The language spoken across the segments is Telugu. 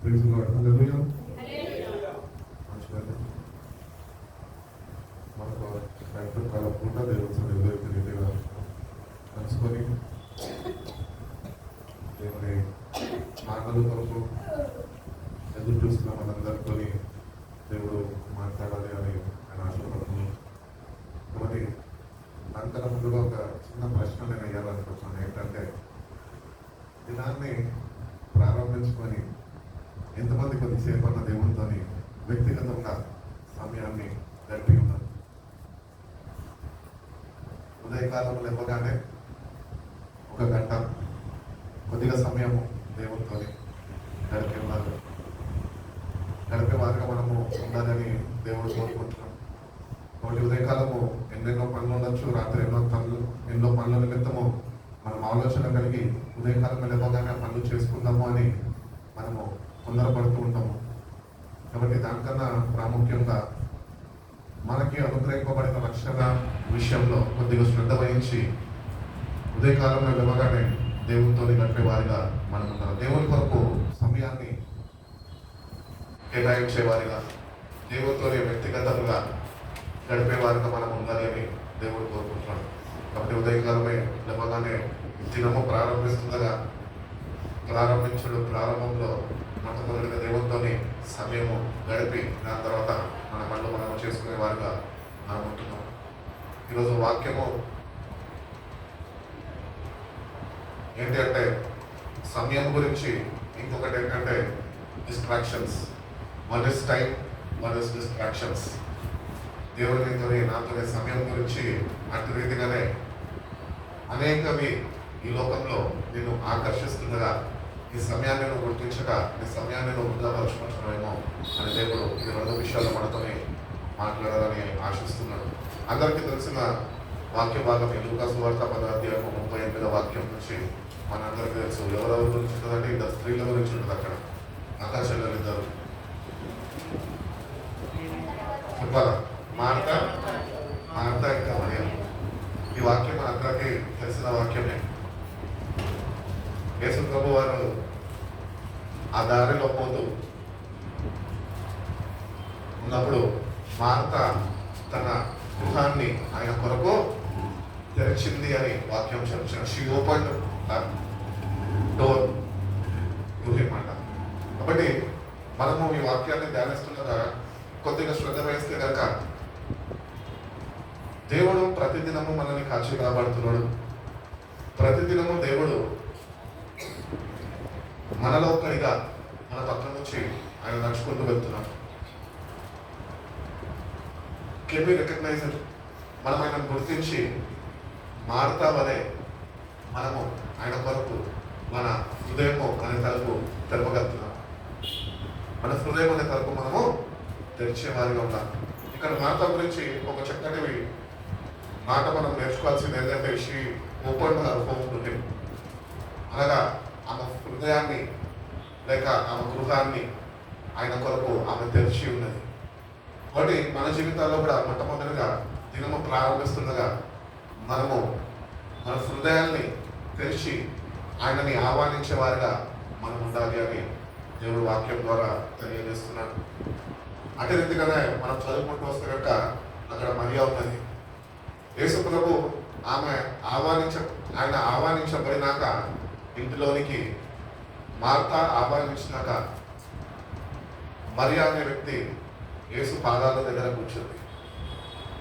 Praise lord. హల్లెలూయా. మంచిదండి. మనకు సాయంత్రం కాలం పూట దేవుని సన్నిధిలో రీతిగా కలుసుకొని దేవుని మాటల కొరకు ఎదురు చూస్తున్న మనందరితో దేవుడు మాట్లాడాలి అని ఆయన ఆశపడుతున్నాను. కాబట్టి అంతర ముందుగా ఒక చిన్న ప్రశ్న నేను వేయాలనుకుంటున్నాను. ఏంటంటే, దినాన్ని ప్రారంభించుకొని ఎంతమంది కొద్దిసేపు అన్న దేవునితో వ్యక్తిగతంగా సమయాన్ని గడిపి ఉన్నారు? ఉదయకాలం లేవగానే ఒక గంట కొద్దిగా సమయము దేవునితో గడిపి ఉన్నారు. గడిపే వారిగా మనము ఉండాలని దేవుడు కోరుకుంటున్నాం. కాబట్టి ఉదయకాలము ఎన్నెన్నో పనులు ఉండొచ్చు, రాత్రి ఎన్నో పనుల నిమిత్తము మనం ఆలోచన కలిగి ఉదయకాలం లేవగానే పనులు చేసుకుందాము అని మనము తొందరపడుతూ ఉంటాము. కాబట్టి దానికన్నా ప్రాముఖ్యంగా మనకి అనుగ్రహింపబడిన రక్షణ విషయంలో కొద్దిగా శ్రద్ధ వహించి ఉదయకాలంలో లేవగానే దేవునితో గడిపే వారిగా మనం ఉంటాం. దేవుని కొరకు సమయాన్ని కేటాయించేవారిగా, దేవునితో వ్యక్తిగతంగా గడిపేవారిగా మనం ఉండాలి అని దేవుడు కోరుకుంటున్నాడు. కాబట్టి ఉదయకాలమే లేవగానే దినము ప్రారంభంలో మొట్టమొదటిగా దేవునితో సమయము గడిపి దాని తర్వాత మన పనులు మనం చేసుకునే వారిగా మనం ఉంటున్నాం. ఈరోజు వాక్యము ఏంటి అంటే, సమయం గురించి ఇంకొకటి ఏంటంటే distractions. One is time, one is distractions. దేవునితో నాతోనే సమయం గురించి అటు రీతిగానే అనేకవి ఈ లోకంలో నేను ఆకర్షిస్తుండగా ఈ సమయాన్ని నువ్వు గుర్తించక ఈ సమయాన్ని నువ్వు వృధాపరుచుకుంటున్నావేమో అని దేవుడు ఈ రెండు విషయాలు మనతోనే మాట్లాడాలని ఆశిస్తున్నాడు. అందరికీ తెలిసిన వాక్య భాగం లూకా సువార్త 10:38 వాక్యం నుంచి మనందరికీ తెలుసు. ఎవరెవరి గురించి ఉంటుందంటే ఇద్దరు స్త్రీల గురించి ఉంటుంది. అక్కడ ఆకాశంలో ఇద్దరు చెప్పాలా, మార్తా ఇంకా మరియ. ఈ వాక్యం మనందరికీ తెలిసిన వాక్యమే. యేసు ప్రభు వారు ఆ దారిలో పోతూ ఉన్నప్పుడు మార్త తన గృహాన్ని ఆయన కొరకు తెరిచింది అని వాక్యం చెప్తాను. She opened door to him అంట. కాబట్టి మనము ఈ వాక్యాన్ని ధ్యానిస్తుండగా కొద్దిగా శ్రద్ధ వహిస్తే కనుక దేవుడు ప్రతిదినము మనల్ని కాచి కాపాడుతున్నాడు. ప్రతిదినము దేవుడు మనలో ఒక్కడిగా మన పక్కన నుంచి ఆయన నడుచుకుంటూ వెళ్తున్నాడు. Can we recognise it? మనం ఆయన గుర్తించి మార్తా వలె మనము ఆయన కొరకు మన హృదయము అనే తలుపు తెరపగలుగుతున్నాం. మన హృదయం అనే తలుపు మనము తెరిచేవారిగా ఉన్నాం. ఇక్కడ మార్తా గురించి ఒక చక్కటి మాట మనం నేర్చుకోవాల్సింది ఏంటంటే, she opened her home to him. అనగా ఆమె హృదయాన్ని లేక ఆమె గృహాన్ని ఆయన కొరకు ఆమె తెరిచి ఉన్నది. కాబట్టి మన జీవితాల్లో కూడా మొట్టమొదటిగా దినము ప్రారంభిస్తుండగా మనము మన హృదయాన్ని తెరిచి ఆయనని ఆహ్వానించే వారిగా మనం ఉండాలి అని దేవుడు వాక్యం ద్వారా తెలియజేస్తున్నాడు. అటు రీతిగానే మనం చదువుకుంటూ వస్తే కనుక అక్కడ మరియా ఉన్నది. యేసు ప్రభు ఆయన ఆహ్వానించబడినాక ఇంటిలోనికి మార్తా ఆహ్వానించినాక మరియా అనే వ్యక్తి యేసు పాదాల దగ్గర కూర్చుంది.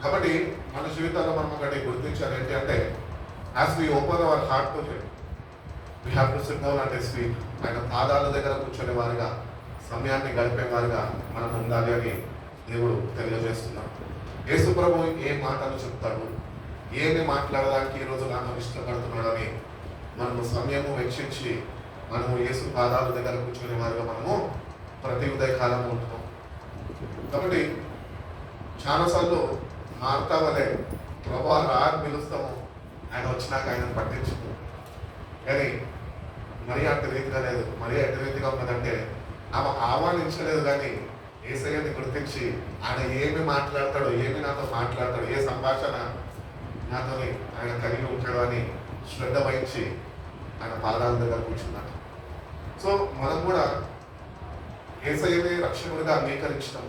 కాబట్టి మన జీవితాల్లో మనం ఒకటి గుర్తించాలి. ఏంటి అంటే, as we open our heart to him, we have to sit down at his feet. ఆయన పాదాల దగ్గర కూర్చునే వారిగా, సమయాన్ని గడిపే వారిగా మనం ఉండాలి అని దేవుడు తెలియజేస్తున్నాడు. యేసు ప్రభు ఏ మాటలు చెప్తాడు, ఏమి మాట్లాడడానికి ఈరోజు నాకు ఇష్టపడుతున్నాడని మనము సమయము వెచ్చించి మనము యేసు పాదాల దగ్గర కూర్చునే వారిగా మనము ప్రతి ఉదయకాలం ఉంటున్నాం. కాబట్టి చాలాసార్లు మార్తా వలె ప్రభా రాని పిలుస్తాము, ఆయన వచ్చినాక ఆయనను పట్టించుకో. కానీ మరి అటు రీతిగా లేదు. మరి అటు రీతిగా ఉన్నదంటే, ఆమె ఆహ్వానించలేదు కానీ యేసయ్యని గుర్తించి ఆయన ఏమి మాట్లాడతాడు, ఏమి నాతో మాట్లాడతాడు, ఏ సంభాషణ నాతో ఆయన కలిగి ఉంటాడు అని శ్రద్ధ వహించి ఆయన పాదాల దగ్గర కూర్చున్నాడు. సో మనం కూడా యేసయ్యనే రక్షకుడిగా అంగీకరించినాం.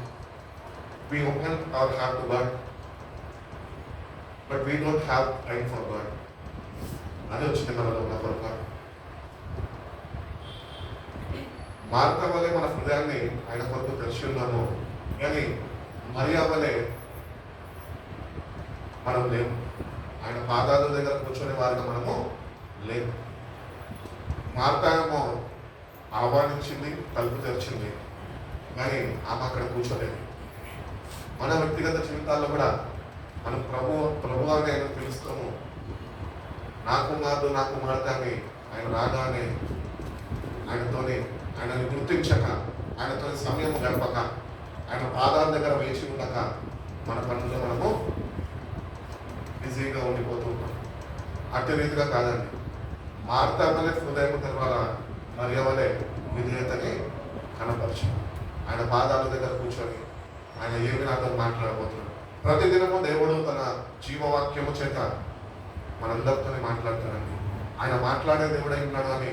We open our heart to God, but we don't have time for God. అదే వచ్చింది మనలో ఉన్న పొరపాటు. మార్త వలె మన హృదయాన్ని ఆయన కొరకు తెరిచి ఉన్నాము, కానీ మరియా వలె మనం లేము. ఆయన పాదాల దగ్గర కూర్చొని వారిగా మనము లేము. మార్త ఏమో ఆహ్వానించింది, తలుపు తెరిచింది, కానీ ఆమె అక్కడ కూర్చోలేదు. మన వ్యక్తిగత జీవితాల్లో కూడా మనం ప్రభు అని ఆయన పిలుస్తాము. నా కుమారుడు నా కుమార్తె అని ఆయన రాగానే ఆయనతోని ఆయనని గుర్తించక, ఆయనతో సమయం గడపక, ఆయన పాదాల దగ్గర వేచి ఉండక మన పనుల్లో మనము బిజీగా ఉండిపోతూ ఉంటాం. అట్టి రీతిగా కాదండి. మార్త వలె హృదయం తెరవాల, మరియ వలె విధేయతని కనపరచు. ఆయన పాదాల దగ్గర కూర్చొని ఆయన ఏమి నాతో మాట్లాడబోతున్నాడు. ప్రతిదినము దేవుడు తన జీవవాక్యము చేత మనందరితో మాట్లాడుతాడండి. ఆయన మాట్లాడే దేవుడై ఉన్నాడు అని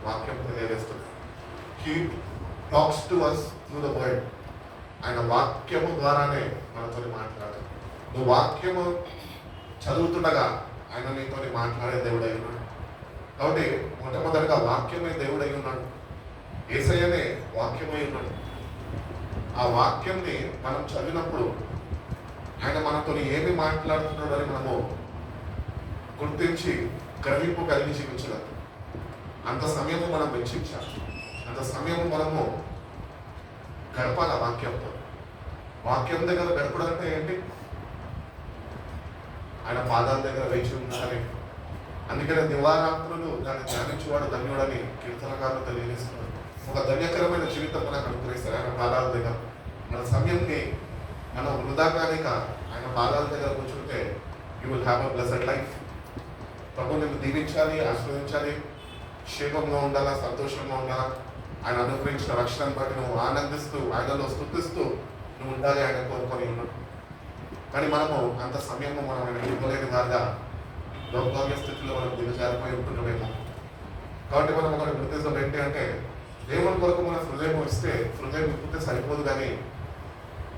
వాక్యం తెలియజేస్తుంది. He talks to us through the word. ఆయన వాక్యము ద్వారానే మనతో మాట్లాడతాడు. నువ్వు వాక్యము చదువుతుండగా ఆయన నీతో మాట్లాడే దేవుడై ఉన్నాడు. కాబట్టి మొట్టమొదటిగా వాక్యమే దేవుడై ఉన్నాడు. యేసయ్యనే వాక్యమై ఉన్నాడు. ఆ వాక్యంని మనం చదివినప్పుడు ఆయన మనతో ఏమి మాట్లాడుతున్నాడు అని మనము గుర్తించి గ్రహింపు కలిగి జీవించగలం. అంత సమయము మనం వెచ్చించాలి. అంత సమయము మనము గడపాలి వాక్యంతో. వాక్యం దగ్గర గడపడం అంటే ఏంటి? ఆయన పాదాల దగ్గర వేచి ఉండాలి. అందుకనే దివారాత్రులు దాన్ని ధ్యానించేవాడు ధన్యుడని కీర్తనకారులు తెలియజేస్తున్నారు. ఒక ధన్యకరమైన జీవితం మనకు అనుగ్రహిస్తారు ఆయన పాదాల దగ్గర. మన సమయంని మనం వృధా కానిక ఆయన పాదాల దగ్గర కూర్చుంటే you will have a blessed life. ప్రభు నిన్ను దీవించాలి, ఆశీర్వదించాలి, క్షేమంగా ఉండాలా, సంతోషంగా ఉండాలా. ఆయన అనుగ్రహించిన రక్షణను బట్టి నువ్వు ఆనందిస్తూ ఆయనలో స్తుతిస్తూ నువ్వు ఉండాలి ఆయన కోరుకొని ఉన్నాడు. కానీ మనము అంత సమయము మనం ఆయన ఇవ్వలేని వారిగా దౌర్భాగ్య స్థితిలో మనం దిగజారిపోయి ఉంటున్నామేమో. కాబట్టి మనం ఒకటి గుర్తించడం ఏంటి అంటే, దేవుని కొరకు మన హృదయం ఇస్తే హృదయం ఇప్పితే సరిపోదు, కానీ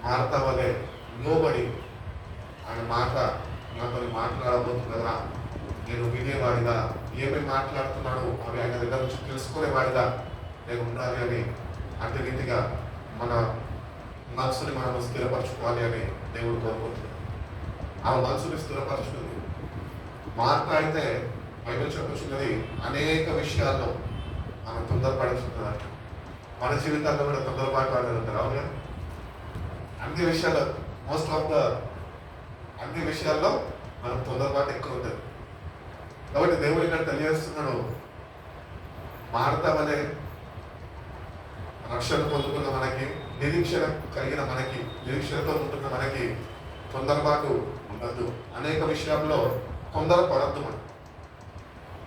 మార్త వలె లోబడి ఆయన మాట నాతో మాట్లాడబోతున్నదా, నేను వినేవాడిగా, ఏమేమి మాట్లాడుతున్నాడు అవి ఆయన దగ్గర నుంచి తెలుసుకునేవాడిగా నేను ఉండాలి అని అట్టి రీతిగా మన మనసుని మనం స్థిరపరచుకోవాలి అని దేవుడు కోరుకుంటున్నాడు. ఆ మనసుని స్థిరపరచుకుంది. మార్త అయితే బైబిల్ చెప్పుచున్నది అనేక విషయాల్లో మనం తొందరపడుతున్నదంట. మన జీవితాల్లో కూడా తొందరపాటు అనేది ఉంటారు. అవునా? అన్ని విషయాల్లో అన్ని విషయాల్లో మనం తొందరపాటు ఎక్కువ ఉంటుంది. కాబట్టి దేవుడు ఇక్కడ తెలియజేస్తున్నాడు, మార్త వలె రక్షణ పొందుకున్న మనకి, నిరీక్షణ కలిగిన మనకి, నిరీక్షణతో ఉంటున్న మనకి తొందరపాటు ఉండద్దు. అనేక విషయాల్లో తొందరపడద్దు మనం.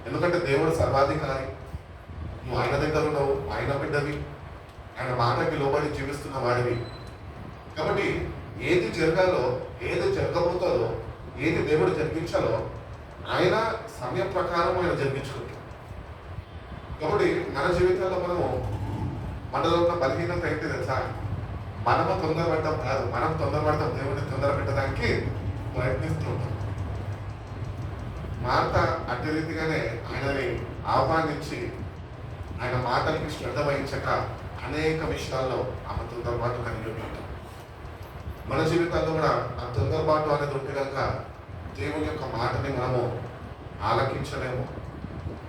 ఎందుకంటే దేవుడు సర్వాధికారి. నువ్వు ఆయన దగ్గర ఉన్నావు, ఆయన బిడ్డవి, ఆయన మాటకి లోబడి జీవిస్తున్న వాడివి. కాబట్టి ఏది జరగాలో, ఏది జరగబోతుందో, ఏది దేవుడు జరిగించాలో ఆయన సమయం ప్రకారం ఆయన జరిగించుకుంటాం. కాబట్టి మన జీవితాల్లో మనలో ఉన్న బలహీనత ఏంటి తెలుసా? మనము తొందరపడటం కాదు, మనం తొందరపడతాం దేవుడిని తొందర పెట్టడానికి ప్రయత్నిస్తూ ఉంటాం. మార్త అట్టి రీతిగానే ఆయనని ఆహ్వానించి ఆయన మాటలకి శ్రద్ధ వహించక అనేక విషయాల్లో ఆమె తొందరపాటు కలిగి ఉంటాం. మన జీవితాల్లో కూడా ఆ తొందరపాటు అనేది ఉంటే కనుక దేవుని యొక్క మాటని మనము ఆలకించలేము,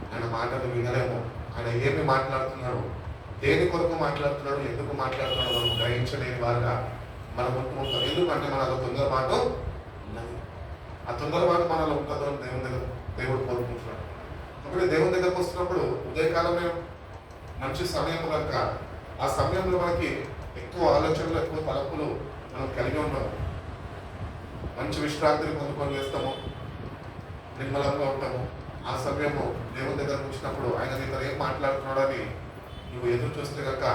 ఆయన మాటని వినలేము. ఆయన ఏమి మాట్లాడుతున్నాడు, దేని కొరకు మాట్లాడుతున్నాడు, ఎందుకు మాట్లాడుతున్నాడు మనం గ్రహించలేని వారుగా మనం ఉంటూ ఉంటాం. ఎందుకంటే మనలో తొందరపాటు ఉన్నది. ఆ తొందరపాటు మనలో ఉంటుందో దేవుడు కోరుకుంటున్నాడు. కాబట్టి దేవుని దగ్గరకు వస్తున్నప్పుడు ఉదయకాలమే మంచి సమయం కనుక ఆ సమయంలో మనకి ఎక్కువ ఆలోచనలు, ఎక్కువ తలపులు మనం కలిగి ఉన్నాము. మంచి విశ్రాంతిని పొందుకొని చేస్తాము, నిర్మలంగా ఉంటాము. ఆ సమయము దేవుని దగ్గరకు వచ్చినప్పుడు ఆయన నీతో ఏం మాట్లాడుతున్నాడు అని నువ్వు ఎదురు చూస్తే కనుక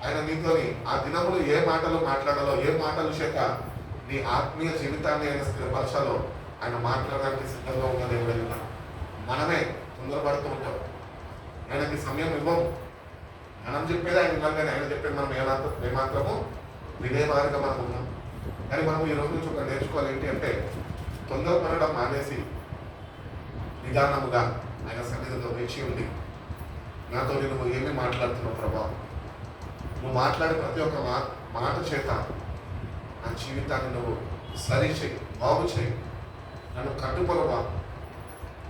ఆయన నీతోని ఆ దినములు ఏ మాటలు మాట్లాడాలో, ఏ మాటలు చేత నీ ఆత్మీయ జీవితాన్ని ఆయన స్థిరపరచాలో ఆయన మాట్లాడడానికి సిద్ధంగా ఉన్న దేవుడు మనమే తొందరపడుతూ ఉంటాం. ఆయనకి సమయం ఇవ్వము. మనం చెప్పేది ఆయన వినాలి, కానీ ఆయన చెప్పేది మనం ఏమాత్రము వినేవారిగా మనం ఉన్నాం. కానీ మనం ఈ రోజు నుంచి ఒక నేర్చుకోవాలి ఏంటి అంటే, తొందరపడడం మానేసి నిదానముగా ఆయన సన్నిధిలో వేచి ఉంది, నాతో నువ్వు ఏమి మాట్లాడుతున్నావు ప్రభా, నువ్వు మాట్లాడే ప్రతి ఒక్క మాట చేత నా జీవితాన్ని నువ్వు సరి చేయి, బాగు చేయి, నన్ను కట్టుకొలవా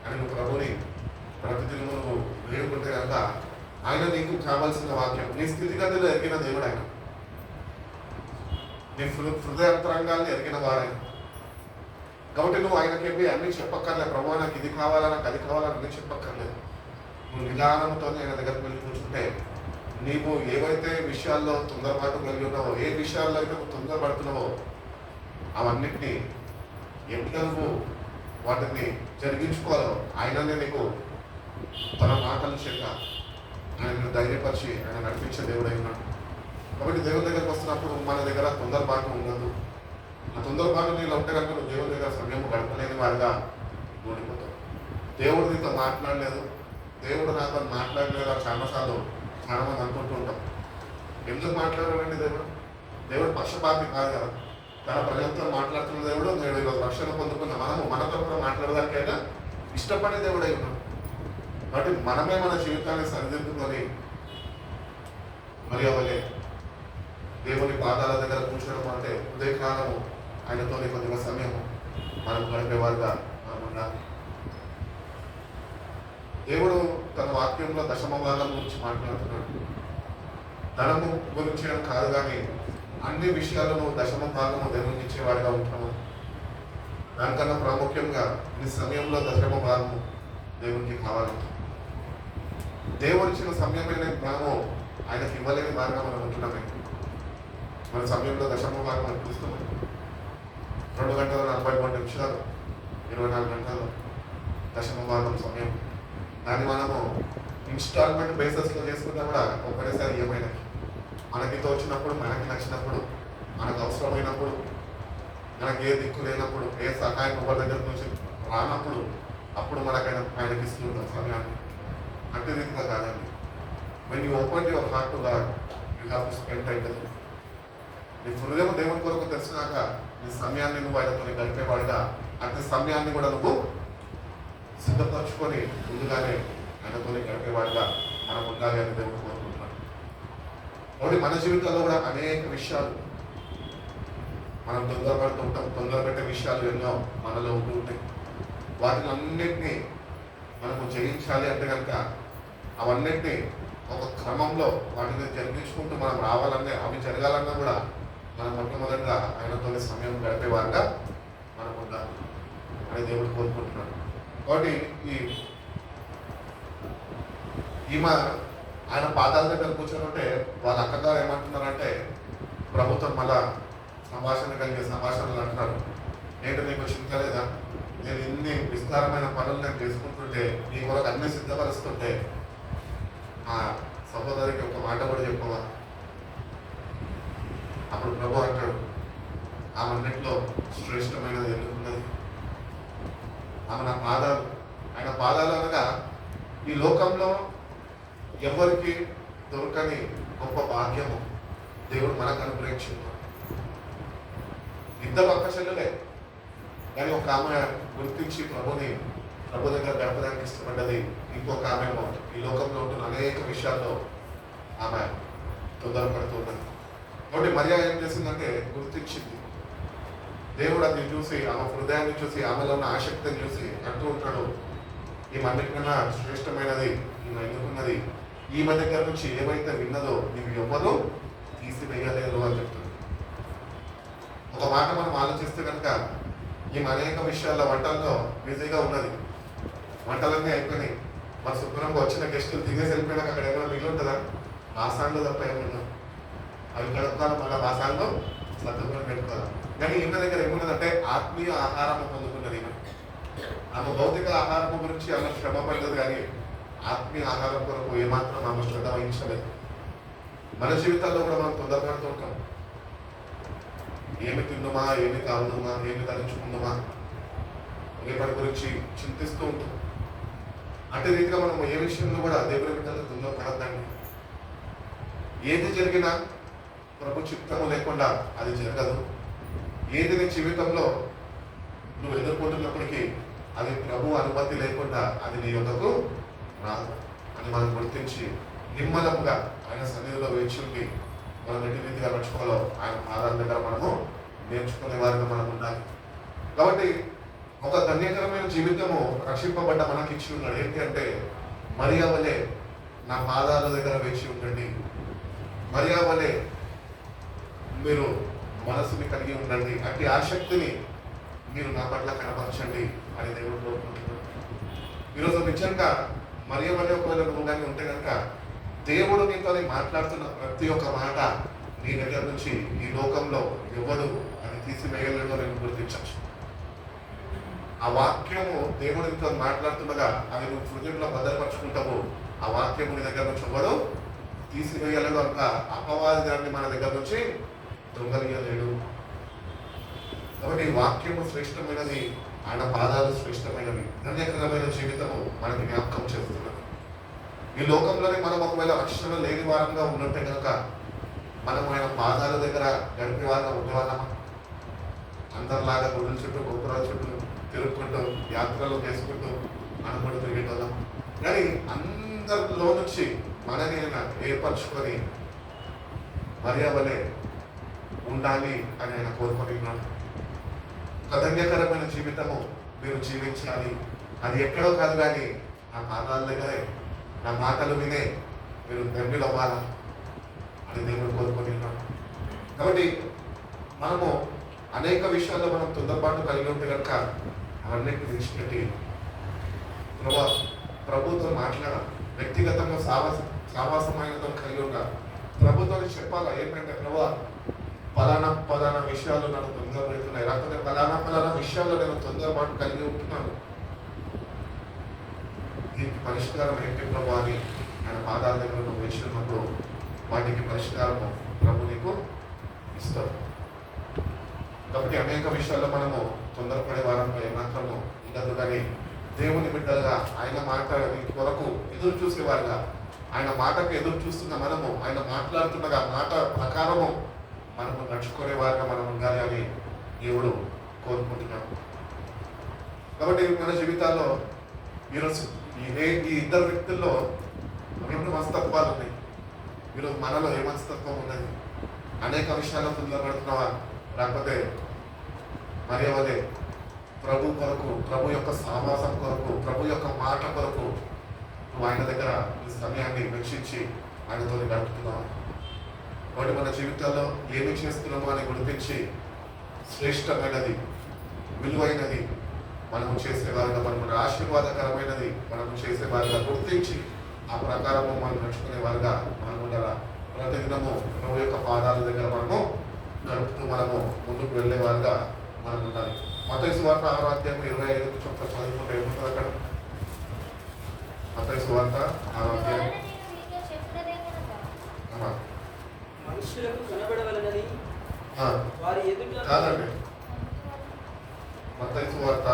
అని నువ్వు ప్రభుని ప్రతిదినము నువ్వు వేడుకుంటే కనుక ఆయన నీకు కావాల్సిన వాక్యం, నీ స్థితిగతులు ఎరిగిన దేవుడు ఆయన, నీ హృదయాంతరంగాల్ని ఎరిగిన వారాయన. కాబట్టి నువ్వు ఆయనకేమి అన్నీ చెప్పక్కర్లేదు, ప్రభు నాకు ఇది కావాలా, నాకు అది కావాలని అన్నీ చెప్పక్కర్లేదు. నువ్వు నిదానంతో ఆయన దగ్గరికి వెళ్ళి కూర్చుంటే నీవు ఏవైతే విషయాల్లో తొందరపాటు కలిగి ఉన్నావో, ఏ విషయాల్లో అయితే నువ్వు తొందరపడుతున్నావో అవన్నిటినీ ఎట్లా నువ్వు వాటిని జరిగించుకోవాలో ఆయననే నీకు తన మాటల చేత ఆయన ధైర్యపరిచి ఆయన నడిపించే దేవుడై ఉన్నాడు. కాబట్టి దేవుని దగ్గరికి వస్తున్నప్పుడు మన దగ్గర తొందరపాటు ఉండదు. ఆ తొందరపాటు నీళ్ళు ఉంటే కనుక నువ్వు దేవుని దగ్గర సమయం గడపలేని వారిగా ఓడిపోతావు. దేవుడు నీతో మాట్లాడలేదు, దేవుడు నాతో మాట్లాడలేదు చాలా మంది అనుకుంటూ ఉంటాం. ఎందుకు మాట్లాడాలండి దేవుడు? దేవుడు పక్షపాతి కాదు కదా. తన ప్రజలతో మాట్లాడుతున్న దేవుడు, నేను ఈరోజు రక్షణ పొందుకున్న మనతో కూడా మాట్లాడడానికైనా ఇష్టపడే దేవుడై ఉన్నాడు. కాబట్టి మనమే మన జీవితాన్ని సరిదిద్దుకొని మరి అవలే దేవుని పాదాల దగ్గర కూర్చోవడం అంటే ఉదయకాలము ఆయనతో కొద్దిగా సమయము మనం గడిపేవారుగా మనం ఉండాలి. దేవుడు తన వాక్యంలో దశమ భాగం గురించి మాట్లాడుతున్నాడు. ధనము గురించి కాదు, కానీ అన్ని విషయాలను దశమ భాగము దేవునికి ఇచ్చేవాడిగా ఉంటాము. దానికన్నా ప్రాముఖ్యంగా ఈ సమయంలో దశమ భాగము దేవునికి కావాలి. దేవుడు ఇచ్చిన సమయమైన మనము ఆయనకి ఇవ్వలేని భాగంగా మనం ఉంటున్నామే. మన సమయంలో దశమ భాగం అనిపిస్తున్నాం. 2 గంటల 43 నిమిషాలు, 24 గంటలు దశమ భాగం సమయం. దాన్ని మనము ఇన్స్టాల్మెంట్ బేసిస్లో చేసుకున్నా కూడా ఒక్కడేసారి ఏమైనా మనకి తోచినప్పుడు, మనకి నచ్చినప్పుడు, మనకు అవసరమైనప్పుడు, మనకి ఏ దిక్కు లేనప్పుడు, ఏ సహాయం ఎవరి దగ్గర నుంచి రానప్పుడు అప్పుడు ఆయనకి ఇస్తుంటాం సమయాన్ని. అంటే రీతిగా కాదండి. when you open your heart to God, you have to spend time with him. నీ హృదయం దేవుని కొరకు తెలిసినాక నీ సమయాన్ని నువ్వు ఆయనతో గడిపేవాడుగా, అతి సమయాన్ని కూడా నువ్వు సిద్ధపరచుకొని ముందుగానే ఆయనతో గడిపేవాడుగా మనం ఉండాలి అని దేవుడు కోరుకుంటున్నాడు. కాబట్టి మన జీవితంలో కూడా అనేక విషయాలు మనం తొందరపడుతూ ఉంటాం. తొందరపెట్టే విషయాలు ఎన్నో మనలో ఉంటూ ఉంటాయి. వాటిని అన్నింటినీ మనము జయించాలి అంటే కనుక అవన్నింటినీ ఒక క్రమంలో వాటిని జరిగించుకుంటూ మనం రావాలన్నా, అవి జరగాలన్నా కూడా మనం మొట్టమొదటిగా ఆయనతో సమయం గడిపేవారుగా మనం ఉండాలి అని దేవుడు కోరుకుంటున్నాడు. కాబట్టి ఈమె ఆయన పాదాల దగ్గర కూర్చొని వాళ్ళ అక్కగారు ఏమంటున్నారంటే, ప్రభుత్వం మళ్ళా సంభాషణ కలిగే సంభాషణలు అంటున్నారు. ఏంటో నీకు చింత లేదా? నేను ఇన్ని విస్తారమైన పనులు నేను చేసుకుంటుంటే, నీ కొరకు అన్ని సిద్ధపరుస్తుంటే ఆ సహోదరికి ఒక మాట కూడా చెప్పవా? అప్పుడు ప్రభు అంటాడు, ఆమె అన్నింటిలో శ్రేష్టమైనది ఎందుకున్నది? ఆమె నా పాదాలు. ఆయన పాదాలు అనగా ఈ లోకంలో ఎవరికి దొరకని గొప్ప భాగ్యము దేవుడు మనకు అనుగ్రహించింది. ఇద్దరు అక్క చెల్లెలే, కానీ ఒక ఆమె గుర్తించి ప్రభు దగ్గర గడపడానికి ఇష్టపడ్డది. ఇంకొక ఆమె ఈ లోకంలో ఉంటున్న అనేక విషయాల్లో ఆమె తొందరపడుతున్నది. కాబట్టి మరియా ఏం చేసిందంటే గుర్తించింది. దేవుడు అది చూసి, ఆమె హృదయాన్ని చూసి, ఆమెలో ఉన్న ఆసక్తిని చూసి అంటూ ఉంటాడు, ఈమె అన్నిటికన్నా శ్రేష్టమైనది ఈమె ఎన్నుకున్నది. ఈమె దగ్గర నుంచి ఏవైతే విన్నదో నీవు ఎవ్వరూ తీసివేయలేరు అని చెప్తుంది. ఒక మాట మనం ఆలోచిస్తే కనుక ఈమె అనేక విషయాల్లో వంటల్లో బిజీగా ఉన్నది. వంటలన్నీ అయిపోయినాయి. మన శుభ్రంగా వచ్చిన గెస్టులు తినేసి వెళ్ళిపోయినాక అక్కడ ఏమైనా మిగిలి ఉంటుందా? ఆసాన్లు తప్ప ఏమన్నా అవి కడుపుతాను, మళ్ళీ ఆసాన్లో సర్దుకొని పెట్టుకోవాలి. కానీ ఈమె దగ్గర ఏమున్నదంటే ఆత్మీయ ఆహారం పొందుకున్నది. ఆమె భౌతిక ఆహారం గురించి ఆమె శ్రమ పడ్డది, కానీ ఆత్మీయ ఆహారం కొరకు ఏమాత్రం ఆమె శ్రద్ధ వహించలేదు. మన జీవితాల్లో కూడా మనం తొందరపడుతూ ఉంటాం. ఏమి తిందుమా, ఏమి తాగుదుమా, ఏమి ధరించుకుందామా, రేపటి గురించి చింతిస్తూ ఉంటాం. అంటే రీతిగా మనం ఏ విషయంలో కూడా దేవుని బిడ్డలు తొందరపడద్దండి. ఏది జరిగినా ప్రభు చిత్తము లేకుండా అది జరగదు. ఏది నీ జీవితంలో నువ్వు ఎదుర్కొంటున్నప్పటికీ అది ప్రభు అనుమతి లేకుండా అది నీ యొక్కకు రాదు అని మనం గుర్తించి నిమ్మలముగా ఆయన సన్నిధిలో వేచి ఉండి మనం ఎట్టి రీతిగా నడుచుకోవాలో ఆయన పాదాల దగ్గర మనము నేర్చుకునే వారిగా మనం ఉండాలి. కాబట్టి ఒక ధన్యకరమైన జీవితము రక్షింపబడ్డ మనకి ఇచ్చి ఉన్నాడు. ఏంటి అంటే మరియా వలె నా పాదాల దగ్గర వేచి ఉండండి, మరియా వలె మీరు మనసుని కలిగి ఉండండి, అట్టి ఆసక్తిని మీరు నా పట్ల కనపరచండి అని దేవుడు కోరుకుంటున్నాడు. ఈరోజు నిజంగా మరియా వలె ఒకవేళ నువ్వు కానీ ఉంటే కనుక దేవుడు నీతో మాట్లాడుతున్న ప్రతి ఒక్క మాట నీ దగ్గర నుంచి ఈ లోకంలో ఎవడు అని తీసివేయలేదో నేను గుర్తించచ్చు. ఆ వాక్యము దేవుడు నీతో మాట్లాడుతుండగా అది నువ్వు హృదయంలో భద్రపరుచుకుంటావు. ఆ వాక్యము నీ దగ్గర నుంచి ఎవడు తీసివేయలేడు. అంత అపవాది దాన్ని మన దగ్గర నుంచి దొంగలియలేడు. కాబట్టి ఈ వాక్యము శ్రేష్టమైనది, ఆయన పాదాలు శ్రేష్టమైనవి. ధన్యకరమైన జీవితము మనకి జ్ఞాపకం చేస్తున్నది. ఈ లోకంలోనే మనం ఒకవేళ రక్షణ లేని వారంగా ఉన్నట్టే కనుక మనం ఆయన పాదాల దగ్గర గడిపే వారంగా ఉండేవాళ్ళమా? అందరిలాగా గుడుల చుట్టూ గోపురాల చుట్టూ తిరుగుకుంటూ యాత్రలు చేసుకుంటూ అనుకుంటూ తిరిగేటోళ్ళం. కానీ అందరిలో నుంచి మనని ఆయన ఏర్పరచుకొని మరియా వలె ఉండాలి అని ఆయన కోరుకుంటున్నాడు. ఒక ధన్యకరమైన జీవితము మీరు జీవించాలి. అది ఎక్కడో కాదు కానీ నా పాదాల దగ్గరే నా మాటలు వినే మీరు ధన్యులు అవ్వాలా అని దేవుడు కోరుకుంటున్నాడు. కాబట్టి మనము అనేక విషయాల్లో మనం తొందరపాటు కలిగి ఉంటే కనుక అవన్నిటిని విడిచిపెట్టి ప్రభుత్వం మాట్లాడాలి. వ్యక్తిగతంగా సావాసమైనతో కలిగి ఉండాలి. ప్రభుత్వానికి చెప్పాలా ఏంటంటే పలానా విషయాలు నన్ను తొందరపడుతున్నాయి, లేకపోతే పలానా విషయాల్లో నేను తొందరపాటు కలిగి ఉంటున్నాను, దీనికి పరిష్కారం ఏంటి ప్రభు అని ఆయన పాదాల దగ్గర నువ్వు వేసినప్పుడు వాటికి పరిష్కారము ప్రభు నీకు ఇస్తారు. కాబట్టి అనేక విషయాల్లో మనము తొందరపడే వారంలో ఏమాత్రము ఉండదు. కానీ దేవుని బిడ్డలుగా ఆయన మాట కొరకు ఎదురు చూసేవారుగా, ఆయన మాటకు ఎదురు చూస్తున్న మనము ఆయన మాట్లాడుతుండగా మాట ప్రకారము మనము నడుచుకునే వారుగా మనం ఉండాలి అని దేవుడు కోరుకుంటున్నాడు. కాబట్టి మన జీవితాల్లో ఈరోజు ఈ ఇద్దరు వ్యక్తుల్లో రెండు మనస్తత్వాలు ఉన్నాయి. ఈరోజు మనలో ఏ మనస్తత్వం ఉన్నది? అనేక విషయాల్లో తొందరపడుతున్నావా? లేకపోతే మరియా వలె ప్రభు కొరకు, ప్రభు యొక్క సావాసం కొరకు, ప్రభు యొక్క మాట కొరకు నువ్వు ఆయన దగ్గర ఈ సమయాన్ని వెచ్చించి ఆయనతో గడుపుతున్నావు? కాబట్టి మన జీవితాల్లో ఏమి చేస్తున్నామో అని గుర్తించి శ్రేష్టమైనది, విలువైనది మనము చేసేవారుగా, మనము ఆశీర్వాదకరమైనది మనము చేసేవారుగా గుర్తించి ఆ ప్రకారము మనం నడుచుకునేవారుగా మనం ఉండాలా. ప్రతిదినము ప్రభు యొక్క పాదాల దగ్గర మనము గడుపుతూ మనము ముందుకు వెళ్ళేవారుగా మనం ఉండాలి. మత్తయి సువార్త 6వ అధ్యాయం 25 చొప్పున చదువుకుంటే ఏముంటుంది అక్కడ? మత్తయి సువార్త 6వ అధ్యాయం మనుషులకు కనబడవలనని వారి ఎదుట కాదండి. మత్తయి సువార్త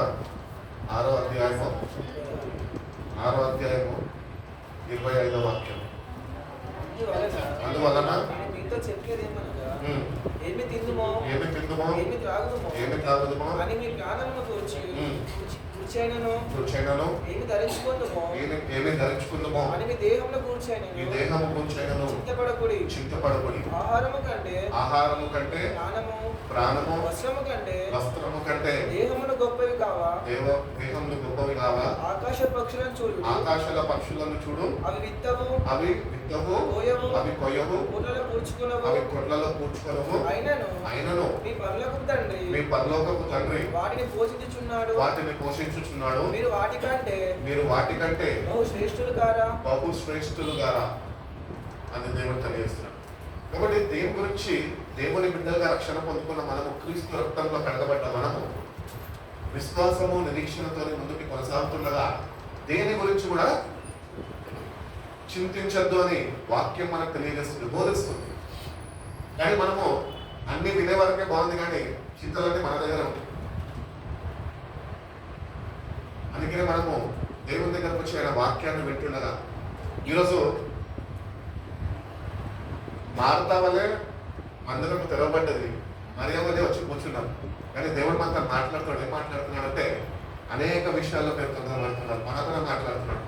6వ అధ్యాయము 25వ వాక్యం. అందువలన మీతో చెప్పేది ఏమనగా, ఏమి తిందుమో ఏమి ఏమి త్రాగుదుమో అని మీ ప్రాణమును కూర్చైనను ఏమి ధరించుకుందుమో అని మీ దేహంలో కూర్చైనను చింతపడకుడి. ఆహారము కంటే ప్రాణము వస్త్రము కంటే దేహములు గొప్పవి కావా? ఆకాశాల పక్షులను చూడు, అవి విత్తవు, అవి కొయ్యవు, అవి కొట్లలో కూర్చుకొనవు, అయినను మీ పరలోకపు తండ్రి వాటిని పోషించుచున్నాడు. మీరు వాటికంటే బహు శ్రేష్ఠులు గారా అని దేవుడు తెలియజేస్తున్నాడు. కాబట్టి దేవుని గురించి, దేవుని బిడ్డలుగా రక్షణ పొందుకున్న మనము, క్రీస్తు రక్తంలో కడగబడ్డ మనము విశ్వాసము నిరీక్షణతో ముందుకు కొనసాగుతుండగా దేని గురించి కూడా చింతించద్దు అని వాక్యం మనకు తెలియజేస్తుంది, బోధిస్తుంది. కానీ మనము అన్ని వినే వరకే బాగుంది, కానీ చింతలన్నీ మన దగ్గర ఉంటాయి. అందుకనే మనము దేవుని దగ్గరకు వచ్చి ఆయన వాక్యాన్ని వింటుండగా, ఈరోజు మార్తా వల్లే మందిరం తెరవబడ్డది, మరియ వల్లే వచ్చి కూర్చున్నాం. కానీ దేవుడు మనతో మాట్లాడుతున్నాడు. ఏం మాట్లాడుతున్నాడు అంటే అనేక విషయాల్లో మీరు తొందరపడుతున్నారు, మనతో మాట్లాడుతున్నాడు.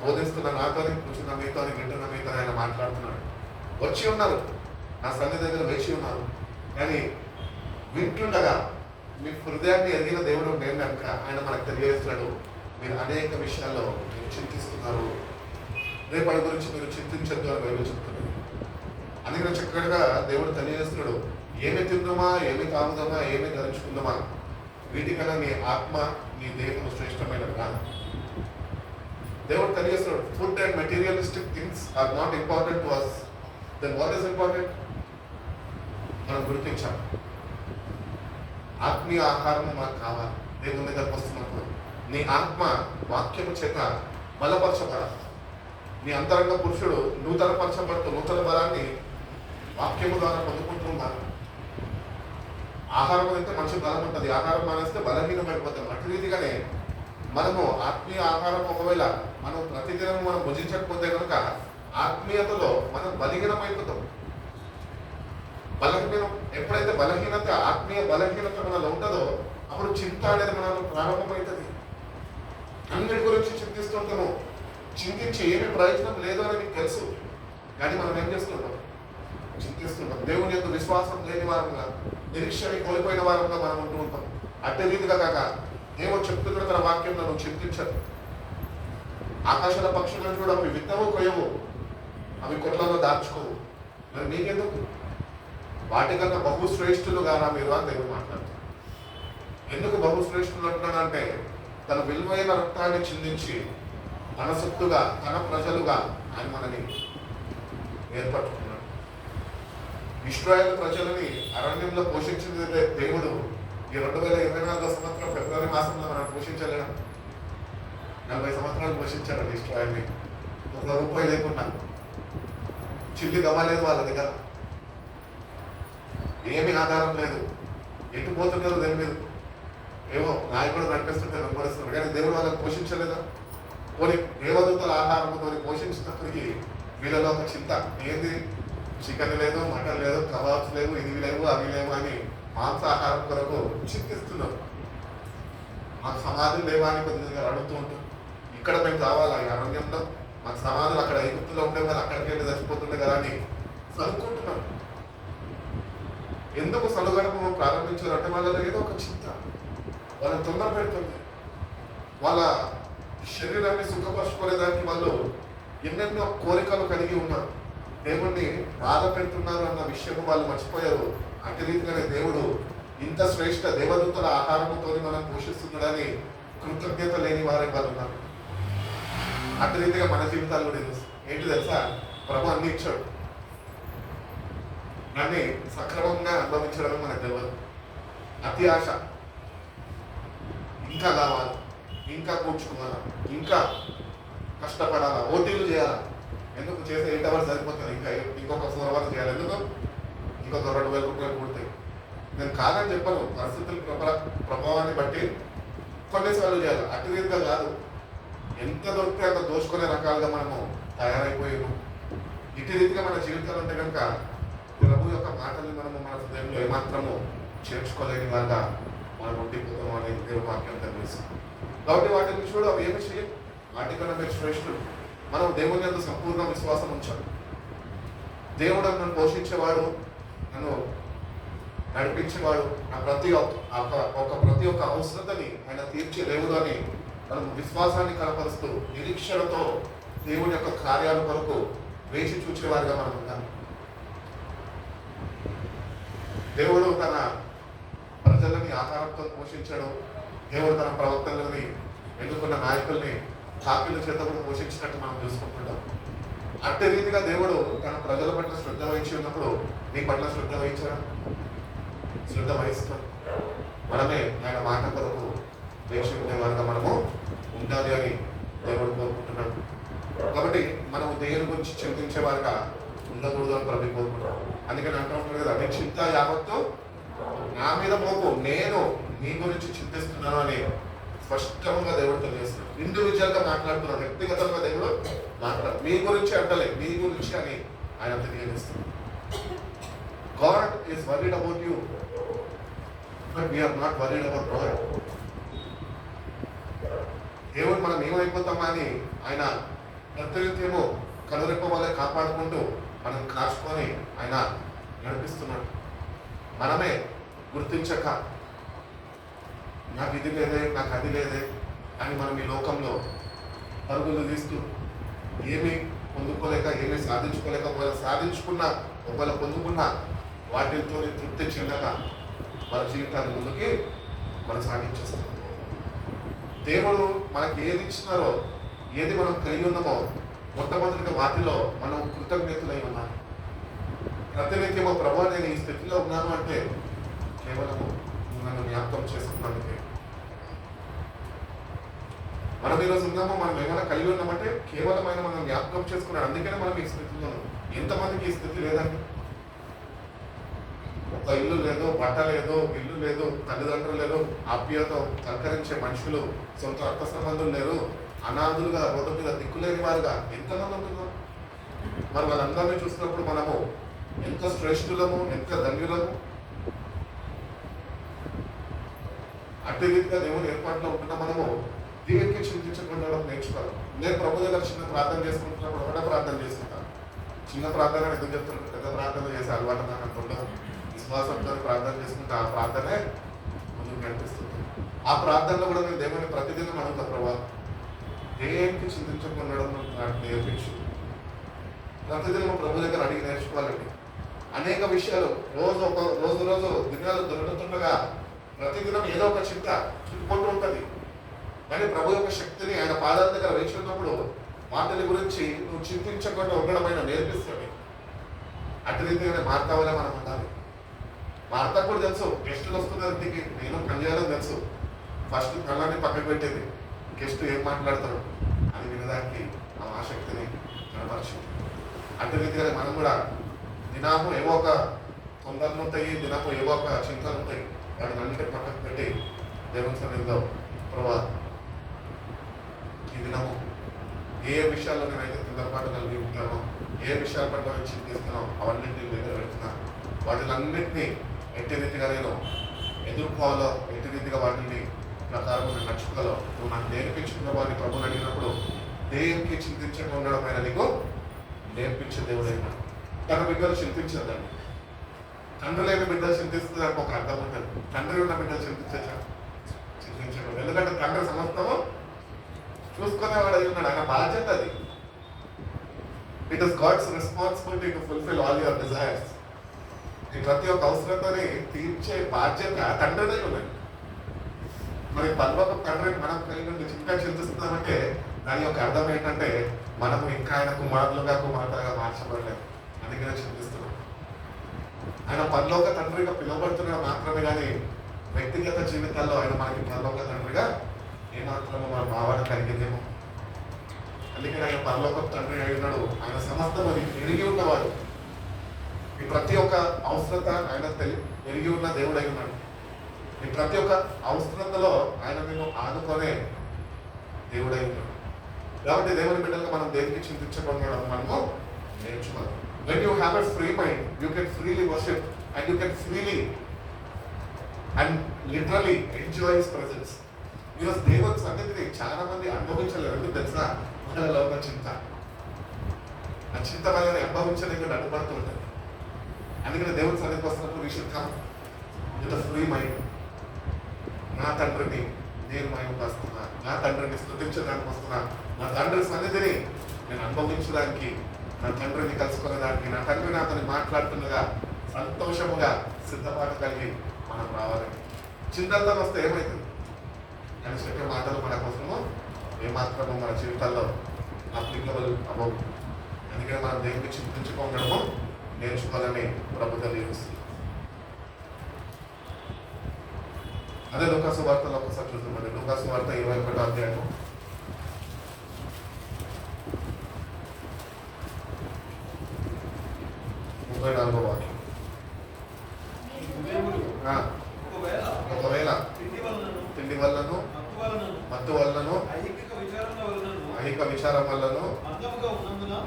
బోధిస్తున్న నాతో, కూర్చున్న మీతో, వింటున్న మీతో ఆయన మాట్లాడుతున్నాడు. వచ్చి ఉన్నారు, నా సన్నిధి దగ్గర వేసి ఉన్నారు. కానీ వింటుండగా మీ హృదయాన్ని ఎరిగిన దేవుడు నేను కనుక ఆయన మనకు తెలియజేస్తున్నాడు, మీరు అనేక విషయాల్లో మీరు చింతిస్తున్నారు, రేపటి గురించి మీరు చింతించద్దు అని బైబిల్ చెప్తున్నాడు. అందుకని చక్కగా దేవుడు తెలియజేస్తున్నాడు, ఏమి తిందామా, ఏమి తాగుదామా, ఏమి ధరించుకుందామా, వీటికన్నా నీ ఆత్మ నీ దేహము శ్రేష్టమైనది కాదు. దేవుడు తెలియజేస్తున్నాడు, food and materialistic things are not important to us. Then what is important? మనం గుర్తించాం, ఆత్మీయ ఆహారము మనకు కావాలి. దేవుని దగ్గరకు వస్తున్నప్పుడు నీ ఆత్మ వాక్యము చేత బలపరచబడాలి. నీ అంతరంగ పురుషుడు నూతన బలాన్ని వాక్యము ద్వారా పొందుకుంటున్నారు. ఆహారం అయితే మంచి బలం ఉంటుంది, ఆహారం మానేస్తే బలహీనమైపోతాం. అటు రీతిగానే మనము ఆత్మీయ ఆహారం ఒకవేళ మనం ప్రతిదినం మనం భుజించకపోతే కనుక ఆత్మీయతలో మనం బలహీనమైపోతాం. బలహీనం ఎప్పుడైతే ఆత్మీయ బలహీనత మనలో ఉంటుందో అప్పుడు చింత అనేది మనలో ప్రారంభమవుతుంది. అన్నిటి గురించి చింతిస్తుంటాము, చింతించి ఏమి ప్రయోజనం లేదు అని మీకు తెలుసు. కానీ మనం ఏం చేస్తుంటాం? చింతిస్తుంటాం. దేవుని యొక్క విశ్వాసం లేని వారంగా, నిరీక్షణ కోల్పోయిన వారంగా మనం ఉంటూ ఉంటాం. అట్టే రీతిగా కాక దేవుడు చెప్తున్న తన వాక్యంలో నువ్వు చింతించదు. ఆకాశాల పక్షులను కూడా అవి విత్తవు, కొయ్యవు, అవి కొట్లలో దాచుకోవు, మరి నీకెందుకు? వాటికన్నా బహుశ్రేష్ఠులుగా మీరు అని దేవుడు మాట్లాడుతారు. ఎందుకు బహుశ్రేష్ఠులు అంటున్నానంటే తన విలువైన రక్తాన్ని చిందించి తన సొత్తుగా, తన ప్రజలుగా ఆయన మనని ఏర్పట్టుకున్నాడు. ఇశ్రాయేలు ప్రజలని అరణ్యంలో పోషించిన దేవుడు ఈ 2024 సంవత్సరం ఫిబ్రవరి మాసంలో మనం పోషించలేదా? 40 సంవత్సరాలు పోషించారండి ఇశ్రాయేల్ని. ₹1 లేకుండా, చిల్లి గవ్వలేదు వాళ్ళ దగ్గర, ఏమి ఆధారం లేదు. ఎటు పోతున్నారు దేవుని మీద? ఏమో నాయకుడు నడిపిస్తుంటే వెంబడిస్తున్నారు, కానీ దేవుడు వాళ్ళని పోషించలేదా? కొన్ని దేవదూతల ఆహారంతో పోషించినప్పటికీ వీళ్ళలో ఒక చింత ఏంది? చికెన్ లేదు, మటన్ లేదు, కబాబ్స్ లేవు, ఇవి లేవు, అవి లేవు అని మాంసాహారం కొరకు చింతిస్తున్నారు. మాకు సమాధులు లేవా అని కొద్దిగా అడుగుతూ ఉంటాం. ఇక్కడ మేము కావాలా ఈ అరణ్యంలో? మాకు సమాధులు అక్కడ ఐగుప్తులో ఉండే కదా, అక్కడికి వెళ్ళి చచ్చిపోతుండే కదా అని సరుకుంటున్నాం. ఎందుకు సలుగడము ప్రారంభించారు అంటే వాళ్ళలో ఏదో ఒక చింత వాళ్ళని తొందర పెడుతుంది. వాళ్ళ శరీరాన్ని సుఖపరచుకోలేదానికి వాళ్ళు ఎన్నెన్నో కోరికలు కలిగి ఉన్నారు. దేవుణ్ణి బాధ పెడుతున్నారు అన్న విషయం వాళ్ళు మర్చిపోయారు. అటు రీతిగానే దేవుడు ఇంత శ్రేష్ఠ దేవదూతల ఆహారంతో మనం పోషిస్తున్నాడని కృతజ్ఞత లేని వారే వాళ్ళు ఉన్నారు. అటు రీతిగా మన జీవితాలు కూడా ఏంటి తెలుసా? ప్రభు అన్ని ఇచ్చాడు, దాన్ని సక్రమంగా అనుభవించడం మనకు తెలియదు. అతి ఆశ, ఇంకా కావాలి, ఇంకా కూర్చుకోవాలా, ఇంకా కష్టపడాలా, ఓటీలు చేయాలా. ఎందుకు? చేసే 8 hours సరిపోతుంది, ఇంకొక 4 hours చేయాలి. ఎందుకు? ఇంకొక ₹2,000 కూడతాయి. నేను కాదని చెప్పను, పరిస్థితుల ప్రభావాన్ని బట్టి కొన్నిసార్లు చేయాలి. అటు రీతిగా కాదు, ఎంత దొరికితే అంత దోచుకునే రకాలుగా మనము తయారైపోయాము. ఇటు రీతిగా మన జీవితాలు ఉంటే కనుక ప్రభు యొక్క మాటలు మనము మన హృదయంలో ఏమాత్రము చేర్చుకోలేని వారుగా మనం ఉండిపోతాం అని దేవుని వాక్యం తెలియజేస్తుంది. కాబట్టి వాటి నుంచి కూడా అవి ఏమి చేయాలి? వాటికన్నా మీరు శ్రేష్ఠుడు. మనం దేవుని యొక్క సంపూర్ణ విశ్వాసం ఉంచాలి. దేవుడు నన్ను పోషించేవాడు, నన్ను నడిపించేవాడు, నా ప్రతి ఒక్క అవసరతని ఆయన తీర్చే దేవుడు అని మనం విశ్వాసాన్ని కనపరుస్తూ నిరీక్షణతో దేవుని యొక్క కార్యాల కొరకు వేచి చూచేవారిగా మనం ఉన్నాం. దేవుడు తన ప్రజలని ఆహారంతో పోషించడం, దేవుడు తన ప్రవక్తలని, ఎన్నుకున్న నాయకుల్ని కాపీల చేత కూడా పోషించినట్టు మనం చూసుకుంటున్నాం. అట్టి రీతిగా దేవుడు తన ప్రజల పట్ల శ్రద్ధ వహించి ఉన్నప్పుడు నీ పట్ల శ్రద్ధ వహించడం, శ్రద్ధ వహిస్తాం. మనమే ఆయన మాట కొరకు వేచి ఉండేవారుగా మనము ఉండాలి అని దేవుడు కోరుకుంటున్నాడు. కాబట్టి మనము దేవుని గురించి చింతించేవారుగా ఉండకూడదు అని ప్రభు కోరుకుంటాం. అందుకని అంటున్నాడు కదా, నీ చింత యావత్తు నా మీద మోపు, నేను నీ గురించి చింతిస్తున్నాను అని స్పష్టంగా దేవుడు తెలియజేస్తున్నాడు. ఇండివిజువల్ గా మాట్లాడుతున్నాడు, వ్యక్తిగతంగా దేవుడు మాట్లాడు. మీ గురించి అంటలే, మీ గురించి అని ఆయన తెలియజేస్తాడు. God is worried about you, but we are not worried about God. దేవుడు మనం ఏమైపోతామా అని ఆయన ప్రతినిత్యము కనురెప్ప వల్లే కాపాడుకుంటూ మనం కాచుకొని ఆయన నడిపిస్తున్నాడు. మనమే గుర్తించక నాకు ఇది లేదే, నాకు అది లేదే అని మనం ఈ లోకంలో పరుగులు తీస్తూ ఏమీ పొందుకోలేక, ఏమీ సాధించుకోలేక, సాధించుకున్న ఒకవేళ పొందుకున్న వాటితో తృప్తి చెందక మన జీవితాన్ని ముందుకి కొనసాగించేస్తాం. దేవుడు మనకి ఏది ఇచ్చినారో, ఏది మనం కలిగి ఉన్నామో మొట్టమొదటిగా వాటిలో మనం కృతజ్ఞతలై ఉన్నాం. ప్రతినిత్యమో ప్రభు నేను ఈ స్థితిలో ఉన్నాను అంటే కేవలము నన్ను జ్ఞాపకం చేసుకున్నందుకే. మనం ఈరోజు ఉన్నామో, మనం ఏమైనా కలిగి ఉన్నామంటే కేవలం ఆయన మనం జ్ఞాపకం చేసుకున్నాడు. అందుకనే మనం ఈ స్థితిలో ఉన్నాం. ఎంతమందికి ఈ స్థితి లేదండి? ఒక ఇల్లు లేదు, బట్ట లేదు, ఇల్లు లేదు, తల్లిదండ్రులు లేదు, ఆప్యాయత సహకరించే మనుషులు, సొంత రక్త సంబంధులు లేరు, అనాథులుగా రోడ్డు మీద దిక్కులేని వారుగా ఎంతమంది ఉంటున్నారు? మరి వాళ్ళందరినీ చూసినప్పుడు మనము ఎంత శ్రేష్ఠులము, ఎంత ధన్యులము. అట్టి రీతిగా దేవుని ఏర్పాట్లో ఉంటున్న మనము దేవునికి చింతించకుండా నేర్చుకోవాలి. నేను ప్రభు దగ్గర చిన్న ప్రార్థన చేసుకుంటున్నప్పుడు ఒకటే ప్రార్థన చేసుకుంటాను. చిన్న ప్రార్థన ఎందుకు చెప్తున్నాను? పెద్ద ప్రార్థన చేసే అలవాటు నాకు అంత ఉండదు. విశ్వాసంతో ప్రార్థన చేసుకుంటే ఆ ప్రార్థనే ముందుకు కనిపిస్తుంది. ఆ ప్రార్థనలో కూడా నేను దేవుని ప్రతిదినం అడుగుతా, ప్రభావ దేనికి చింతించకుండా నాకు నేర్పించు. ప్రతిదినం ప్రభు దగ్గర అడిగి నేర్చుకోవాలండి. అనేక విషయాలు రోజు దినాలు దొరుకుతుండగా ప్రతిదినం ఏదో ఒక చింత చుట్టుకుంటూ ఉంటుంది. కానీ ప్రభు యొక్క శక్తిని ఆయన పాదాల దగ్గర వేచి ఉన్నప్పుడు వాటిని గురించి నువ్వు చింతించకుండా ఉండడం ఆయన నేర్పిస్తుంది. అటు రీతిగానే మార్తా వల్ల మనం ఉండాలి. మార్తా కూడా తెలుసు గెస్టులు వస్తున్న ఇంటికి నేను పనిచేయాలని తెలుసు. ఫస్ట్ కళ్ళని పక్కకు పెట్టేది, గెస్ట్ ఏం మాట్లాడతాడు అని వినడానికి ఆ ఆసక్తిని కనపరిచింది. అటు రీతిగానే మనం కూడా దినాము ఏవో ఒక తొందరలు ఉంటాయి, దినాము ఏవో ఒక చింతలు ఉంటాయి. వాటిని అన్నింటినీ పక్కకు పెట్టి దేవుని సన్నిధిలో ప్రభా ఈ దినము ఏ విషయాల్లో నేనైతే తొందరపాటు కలిగి ఉంటానో, ఏ విషయాల పట్ల నేను చింతిస్తున్నానో అవన్నింటినీ దగ్గర పెడుతున్నాను. వాటిలన్నింటినీ ఎట్టి రీతిగా నేను ఎదుర్కోవాలో, ఎట్టి రీతిగా వాటిని ప్రకారం నేను నడుచుకోవాలో నువ్వు నాకు నేర్పించుకున్న వారిని ప్రభుని అడిగినప్పుడు దేవునికి చింతించకుండా ఉండడం ఆయన నీకు నేర్పించే దేవుడైనా. తన బిడ్డలు చింతించదండి. తండ్రి లేని బిడ్డలు చింతిస్తుందని ఒక అర్థం ఉంటుంది. తండ్రి ఉన్న బిడ్డలు చింతించడం. ఎందుకంటే తండ్రి సమస్తము చూసుకునేవాడు అయి ఉన్నాడు. ఆయన బాధ్యత అది. It is God's responsibility to fulfil all your desires. ఈ ప్రతి ఒక్క అవసరతని తీర్చే బాధ్యత తండ్రిదే ఉన్నది. మరి పర్వక తండ్రిని మనం కలిగి ఇంకా చింతిస్తున్నామంటే దాని యొక్క అర్థం ఏంటంటే మనము ఇంకా ఆయన కుమారులుగా మార్చబడలేదు. అందుకనే చింతిస్తున్నాం. ఆయన పరలోక తండ్రిగా పిలువబడుతున్నాడు మాత్రమే కానీ వ్యక్తిగత జీవితాల్లో ఆయన మనకి పరలోక తండ్రిగా ఏమాత్రమో మన భావన కలిగిందేమో. అందుకని ఆయన పరలోక తండ్రి అయి ఉన్నాడు. ఆయన సమస్తం ఎరిగి ఉన్నవాడు. ఈ ప్రతి ఒక్క అవసరత ఆయన ఎరిగి ఉన్న దేవుడై ఉన్నాడు. ఈ ప్రతి ఒక్క అవసరతలో ఆయన మేము ఆదుకొనే దేవుడై ఉన్నాడు. కాబట్టి దేవుని బిడ్డలుగా మనం దేనికి చింతించకుండా మనము నేర్చుకోవాలి. When you have a free mind, you can freely worship and you can freely and literally enjoy His presence. ఈరోజు దేవుని సన్నిధిని చాలా మంది అనుభవించలేరు. ఎందుకు తెలుసా? వాళ్ళలో ఉన్న చింత, ఆ చింత వాళ్ళని అనుభవించడానికి అడ్డుపడుతూ ఉంటుంది. అందుకని దేవుని సన్నిధికి వస్తున్నప్పుడు we should come with a free mind. నా తండ్రిని నేను మహిమపరుస్తున్నా, నా తండ్రిని స్తుతించడానికి వస్తున్నా, నా తండ్రి సన్నిధిని నేను అనుభవించడానికి, నా తండ్రిని కలుసుకునేదానికి, నా తండ్రి నాతోని మాట్లాడుతుండగా సంతోషముగా సిద్ధపాటు కలిగి మనం రావాలి. చింతలతో వస్తే ఏమవుతుంది? కానీ చెప్పే మాటలు మన కోసము ఏమాత్రము మన జీవితాల్లో అప్లికబుల్ అవ్వవు. అందుకని మనం దేవునికి చింతించుకోవడము నేర్చుకోవాలని ప్రభు తెలియజేస్తుంది. అదే లూకాసు వార్తలో ఒకసారి చూద్దామండి. లూకాసు వార్త 21వ అధ్యాయము 34వ వాక్యం. ఒకవేళ తిండి వల్లను, మత్తు వల్లను, అధిక విచారం వల్లను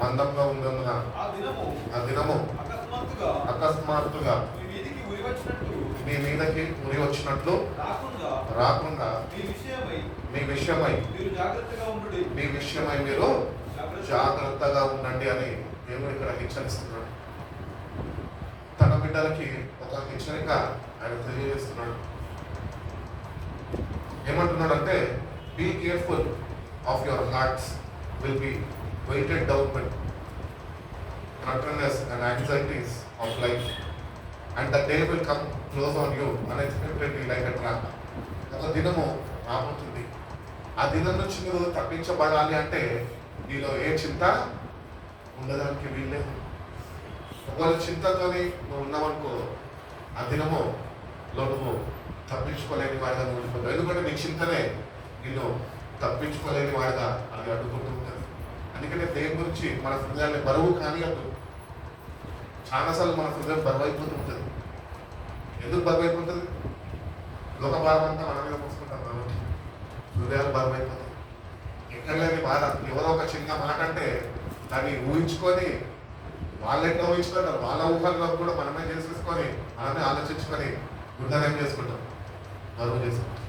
మందంగా ఉన్నందున ఆ దినము అకస్మాత్తుగా మీ మీదకి ఉరి వచ్చినట్లు రాకుండా మీ విషయమై మీరు జాగ్రత్తగా ఉండండి అని దేవుడు ఇక్కడ హెచ్చరిస్తున్నాడు. తన బిడ్డలకి ఒక హెచ్చరిక ఆయన తెలియజేస్తున్నాడు. ఏమంటున్నాడంటే, be careful of your hearts will be weighted down by drunkenness and anxieties of life, and the day will come close on you unexpectedly like a trap. ఒక దినము రాబోతుంది. ఆ దినం నుంచి నువ్వు తప్పించబడాలి అంటే నీలో ఏ చింత ఉండడానికి వీల్లేదు. ఒకవేళ చింతతోని నువ్వు ఉన్నావనుకో, ఆ దినములో నువ్వు తప్పించుకోలేని వాడిగా నువ్వు ఉండిపోతావు. ఎందుకంటే నీ చింతనే నిన్ను తప్పించుకోలేని వాడిగా అది అడ్డుకుంటూ ఉంటుంది. అందుకనే దేవుని గురించి మన హృదయాన్ని బరువు కానియద్దు. చాలాసార్లు మన హృదయం బరువు అయిపోతూ ఉంటుంది. ఎందుకు బరువు అయిపోతుంది? లోక భారం అంతా మన మీద మోసుకుంటాం కాబట్టి హృదయాలు బరువు అయిపోతాయి. ఎక్కడ లేని బాధ, ఎవరో ఒక చిన్న మాట అంటే దాన్ని ఊహించుకొని, వాళ్ళు ఎట్లా ఊహించుకుంటారు, వాళ్ళ ఊహల్లో కూడా మనమే చేసేసుకొని మనమే ఆలోచించుకొని గుడ్డనేం చేసుకుంటాం, బరువు చేసుకుంటాం.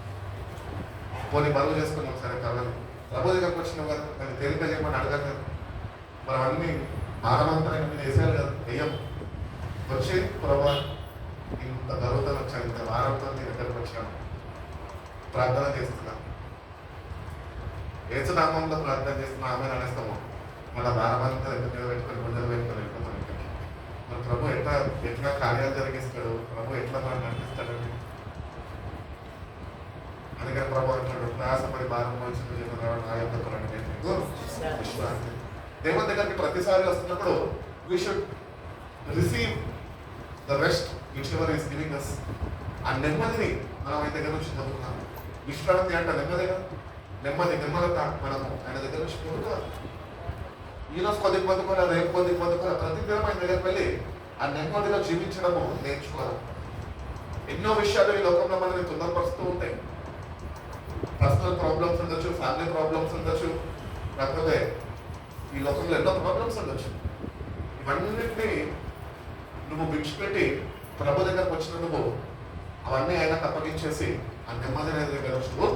పోనీ బరువు చేసుకున్నాం, సరే కావాలి ప్రభు దగ్గరకు వచ్చినాం కదా, దాన్ని తేలిక చేయమని అడగాలి కదా. మనం అన్ని భారమంతా మీద వేసేయాలి కదా, వెయ్యం. వచ్చి ప్రభు ఇంత బరువుతో వచ్చాను, ఇంత భారంతో నేను దగ్గరకు వచ్చాను, ప్రార్థన చేస్తున్నాను, ఏసునామంలో ప్రార్థన చేస్తున్నా ఆమె అనేస్తాము. మన భారమంతా దగ్గర మీద పెట్టుకొని గుండెలు పెట్టుకొని వెళ్తాం ఇంటికి. మన ప్రభు ఎట్లా కార్యాలు జరిగిస్తాడు, ప్రభు ఎట్లా మనం నడిపిస్తాడండి. అందుకని ప్రభు అంటాడు, ప్రయాసపడి భారం వచ్చిన నా యొక్క విశ్రాంతి. దేవుని దగ్గరికి ప్రతిసారి వస్తున్నప్పుడు we should receive the rest which ever is giving us. ఆ నెమ్మదిని మనం ఆయన దగ్గర నుంచి పొందుతున్నాం. విశ్రాంతి అంటే నెమ్మదిగా, నెమ్మదత మనము ఆయన దగ్గర నుంచి పొందుకోవాలి. ఈరోజు కొద్దిగా పొందుకోవాలి, రేపు కొద్దిగా పొందుకోవాలి. ప్రతిదినం ఆయన దగ్గరికి వెళ్ళి ఆ నెమ్మదిలో జీవించడము నేర్చుకోవాలి. ఎన్నో విషయాలు ఈ లోకంలో మనల్ని తొందరపరుస్తూ ఉంటాయి. పర్సనల్ ప్రాబ్లమ్స్ ఉండొచ్చు, ఫ్యామిలీ ప్రాబ్లమ్స్ ఉండొచ్చు, లేకపోతే ఈ లోకంలో ఎన్నో ప్రాబ్లమ్స్ ఉండొచ్చు. ఇవన్నిటినీ నువ్వు విడిచిపెట్టి ప్రభు దగ్గరకు వచ్చిన నువ్వు అవన్నీ ఆయనకు అప్పగించేసి ఆ నెమ్మది దగ్గర నువ్వు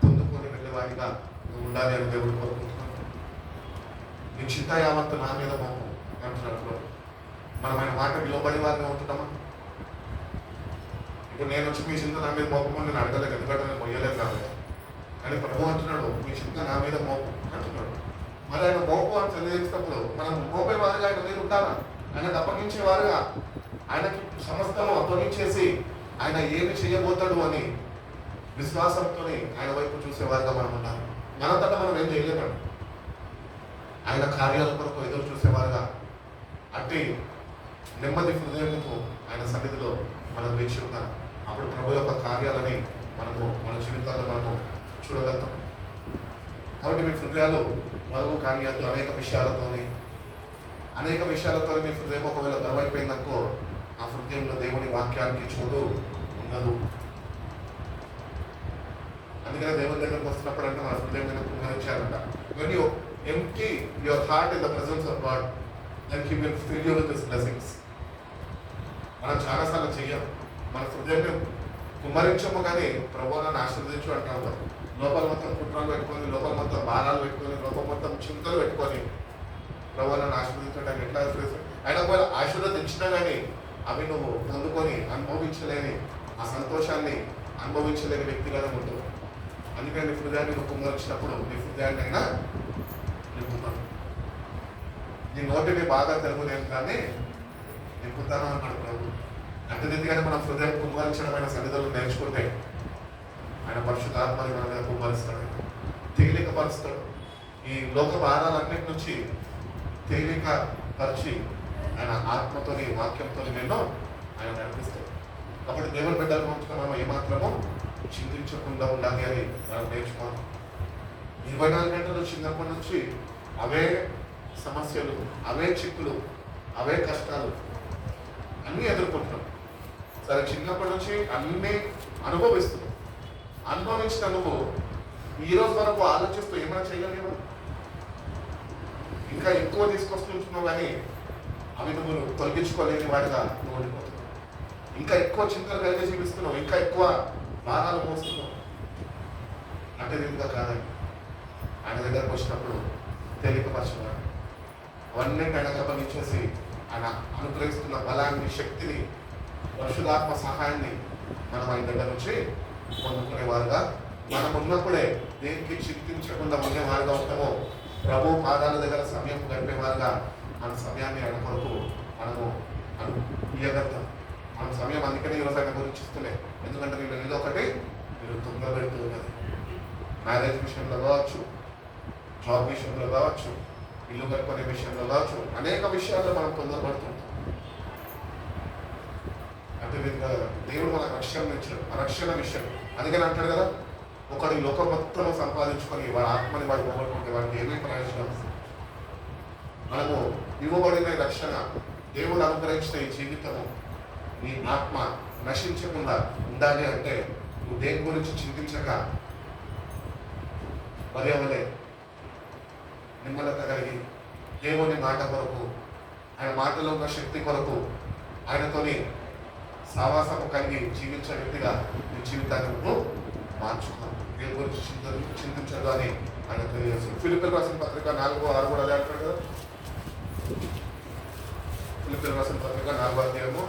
పొందుకొని వెళ్ళేవాడిగా నువ్వు ఉండాలి అని దేవుడు కోరుకుంటున్నాను. నీ చింత యావత్తు నా మీద మోపు అంటున్నప్పుడు మనం ఆయన మాట విలువబడి వారిగా ఉంటున్నామా? ఇప్పుడు నేను వచ్చి మీ చింత నా మీద మోపమని నేను అడగలేదు, ఎందుకంటే నేను మొయ్యలేదు కాబట్టి. కానీ ప్రభు అంటున్నాడు, మీ చింత నా మీద మోపు అంటున్నాడు. మరి ఆయన మోపు అని తెలియజేసినప్పుడు మనం మోపే వారుగా ఆయన మీరు ఉంటారా? ఆయనకు అప్పగించేవారుగా, ఆయనకి సమస్తము అప్పగించేసి ఆయన ఏమి చేయబోతాడు అని విశ్వాసంతో ఆయన వైపు చూసేవారుగా మనం ఉన్నాం. మనంతటా మనం ఏం చేయలేమండి. ఆయన కార్యాల కొరకు ఎదురు చూసేవారుగా అట్టి నెమ్మది హృదయంతో ఆయన సన్నిధిలో మనం వేచి ఉన్నాం. అప్పుడు ప్రభు యొక్క కార్యాలని మన జీవితాల్లో మనము చూడగలుగుతాం. కాబట్టి మీ హృదయాలు బరువు కార్యాలు అనేక విషయాలతో మీ హృదయం ఒకవేళ బరువైపోయిందనుకో, ఆ హృదయంలో దేవుని వాక్యానికి చోటు ఉండదు. అందుకనే దేవుని దగ్గరకు వస్తున్నప్పుడు అంటే మన హృదయం మీద కుమరించారంట. When you empty your heart in the presence of God, then He will fill you with His blessings. మనం చాలాసార్లు చెయ్యం, మన హృదయాన్ని కుమ్మరించము కానీ ప్రభువు నన్ను ఆశీర్వదించు అంటాము. లోపల మొత్తం కుట్రలు పెట్టుకొని, లోపల మొత్తం భారాలు పెట్టుకొని, లోపల మొత్తం చింతలు పెట్టుకొని ప్రభువు నన్ను ఆశీర్వదించడానికి ఎట్లా ఆశీర్వదించు? ఆయన ఒకవేళ ఆశీర్వదించినా కానీ అవి నువ్వు పొందుకొని అనుభవించలేని, ఆ సంతోషాన్ని అనుభవించలేని వ్యక్తిగానే ఉంటుంది. అందుకని నీ హృదయాన్ని నువ్వు కుమ్మరించినప్పుడు నీ హృదయాన్ని అయినా నింపుతాను. నీ నోటిని బాగా తెలుగులేను కానీ నింపుతాను అన్నాడు ప్రభు. అంతదిగానే మనం హృదయం కుమ్మరించడమైన సన్నిధులు నేర్చుకుంటే ఆయన పరిశుద్ధాత్మని మన మీద కుమ్మరిస్తాడు, తేలికపరుస్తాడు. ఈ లోక భారాలన్నిటి నుంచి తేలిక పరిచి ఆయన ఆత్మతోని వాక్యంతో నిన్ను ఆయన నడిపిస్తాడు. కాబట్టి దేవుని బిడ్డలు ఉంచుకుని మనం ఏమాత్రమో చింతించకుండా ఉండాలి అని మనం నేర్చుకోవాలి. 24 గంటలు చిన్నప్పటి నుంచి అవే సమస్యలు, అవే చిక్కులు, అవే కష్టాలు అన్నీ ఎదుర్కొంటున్నాం. సరే, చిన్నప్పటి నుంచి అన్నీ అనుభవిస్తున్నాం. అనుభవించిన నువ్వు ఈ రోజు వరకు ఆలోచిస్తూ ఏమైనా చేయగలిగావా? ఇంకా ఎక్కువ తీసుకొస్తుంటున్నావు కానీ అవి నువ్వు తొలగించుకోలేని వాడిగా నువ్వు ఉండిపోతున్నావు. ఇంకా ఎక్కువ చింతలు కలిగి జీవిస్తున్నావు, ఇంకా ఎక్కువ భారాలు మోస్తున్నావు. అంటే విధంగా కాదండి. ఆయన దగ్గరకు వచ్చినప్పుడు తేలికపరచున్నాడు. అవన్నీ ఆయన గమనించేసి ఆయన అనుగ్రహిస్తున్న బలాన్ని, శక్తిని, పరిశుధాత్మ సహాయాన్ని మనం ఆయన దగ్గర నుంచి పొందుకునేవారుగా, మనం ఉన్నప్పుడే దేనికి చింతించకుండా ఉండేవారుగా ఉంటామో, ప్రభు పాదాల దగ్గర సమయం గడిపేవారుగా మన సమయాన్ని ఆయన కొరకు మనము ఇయ్యగలుగుతాం. మన సమయం అందుకనే ఈరోజు ఆయన గురించి ఇస్తలే. ఎందుకంటే నేను ఏదో ఒకటి మీరు తొందరపెడుతూ ఉన్నది. మ్యారేజ్ విషయంలో కావచ్చు, జాబ్ విషయంలో కావచ్చు, ఇల్లు కట్టుకునే విషయంలో కావచ్చు, అనేక విషయాల్లో మనం తొందరపడుతుంటాం. అంటే దేవుడు మనకు రక్షణ ఇచ్చాడు, ఆ రక్షణ విషయం. అందుకని అంటాడు కదా, ఒకడు ఈ లోకం మొత్తం సంపాదించుకొని వాడి ఆత్మని వాడు పోగొట్టుకుంటే వాడికి ఏమేమి ప్రయోజనం? మనము ఇవ్వబడిన రక్షణ, దేవుడు అనుగ్రహించిన ఈ జీవితము, నీ ఆత్మ నశించకుండా ఉండాలి అంటే నువ్వు దేని గురించి చింతించక మరియవలే నిమ్మలత కలిగి దేవుని మాట కొరకు, ఆయన మాటలో ఉన్న శక్తి కొరకు, ఆయనతోని సావాసము కలిగి జీవించే వ్యక్తిగా నీ జీవితాన్ని నువ్వు మార్చుకో. దేని గురించి చింతించదు అని ఆయన తెలియజేస్తుంది. ఫిలిప్పీయులకు రాసిన పత్రిక 4:6 కూడా అదే అంటాడు కదా. ఫిలిప్పీయులకు రాసిన పత్రిక 4:6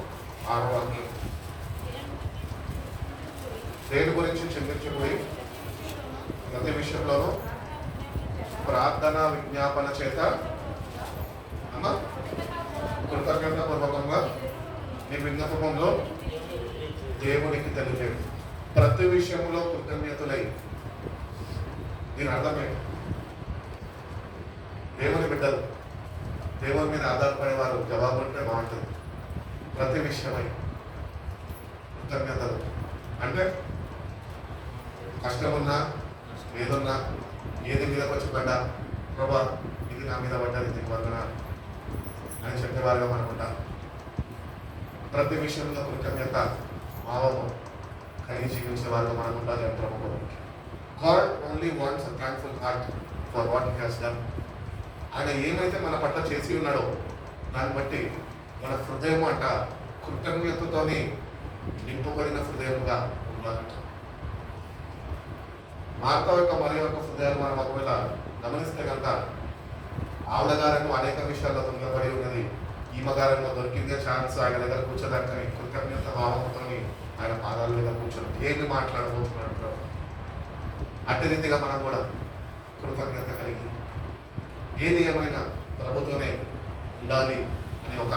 దేని గురించి చింతించబోయి ప్రతి విషయంలోనూ ప్రార్థన విజ్ఞాపన చేత కృతజ్ఞత పూర్వకంగా నీ విజ్ఞాపనంలో దేవునికి తెలియజేయండి. ప్రతి విషయంలో కృతజ్ఞతలై. దీని అర్థమే దేవుని బిడ్డలు, దేవుని మీద ఆధారపడేవారు జవాబు అంటే బాగుంటుంది. ప్రతి విషయమై కృతజ్ఞతలు అంటే కష్టమున్నా, ఏదున్నా, ఏది మీద వచ్చి పడ్డా, ప్రభా ఇది నా మీద పడ్డది, దీని వలన అని చెప్పేవారుగా మనకుంటా. ప్రతి విషయంలో కృతజ్ఞత భావము కలిగి జీవించే వారుగా మనకు ఉండాలి అని ప్రభువు. God only wants a thankful heart for what he has done. ఆయన ఏమైతే మన పట్ల చేసి ఉన్నాడో దాన్ని బట్టి మన హృదయం అంట కృతజ్ఞతతోని నింపబడిన హృదయంగా ఉండాలంట. మార్త యొక్క మరి యొక్క హృదయాలు మనం ఒకవేళ గమనిస్తే కనుక ఆవిడ గారేమో అనేక విషయాల్లో తొందరపడి ఉన్నది, ఈమె గారేమో దొరికిందే ఛాన్స్ ఆయన దగ్గర కూర్చోదానికి కృతజ్ఞత భావంతో ఆయన పాదాల మీద కూర్చొని ఏమి మాట్లాడబోతున్నాడు. అట్టి రీతిగా మనం కూడా కృతజ్ఞత కలిగి ఏది ఏమైనా ప్రభుత్వమే ఉండాలి అనే ఒక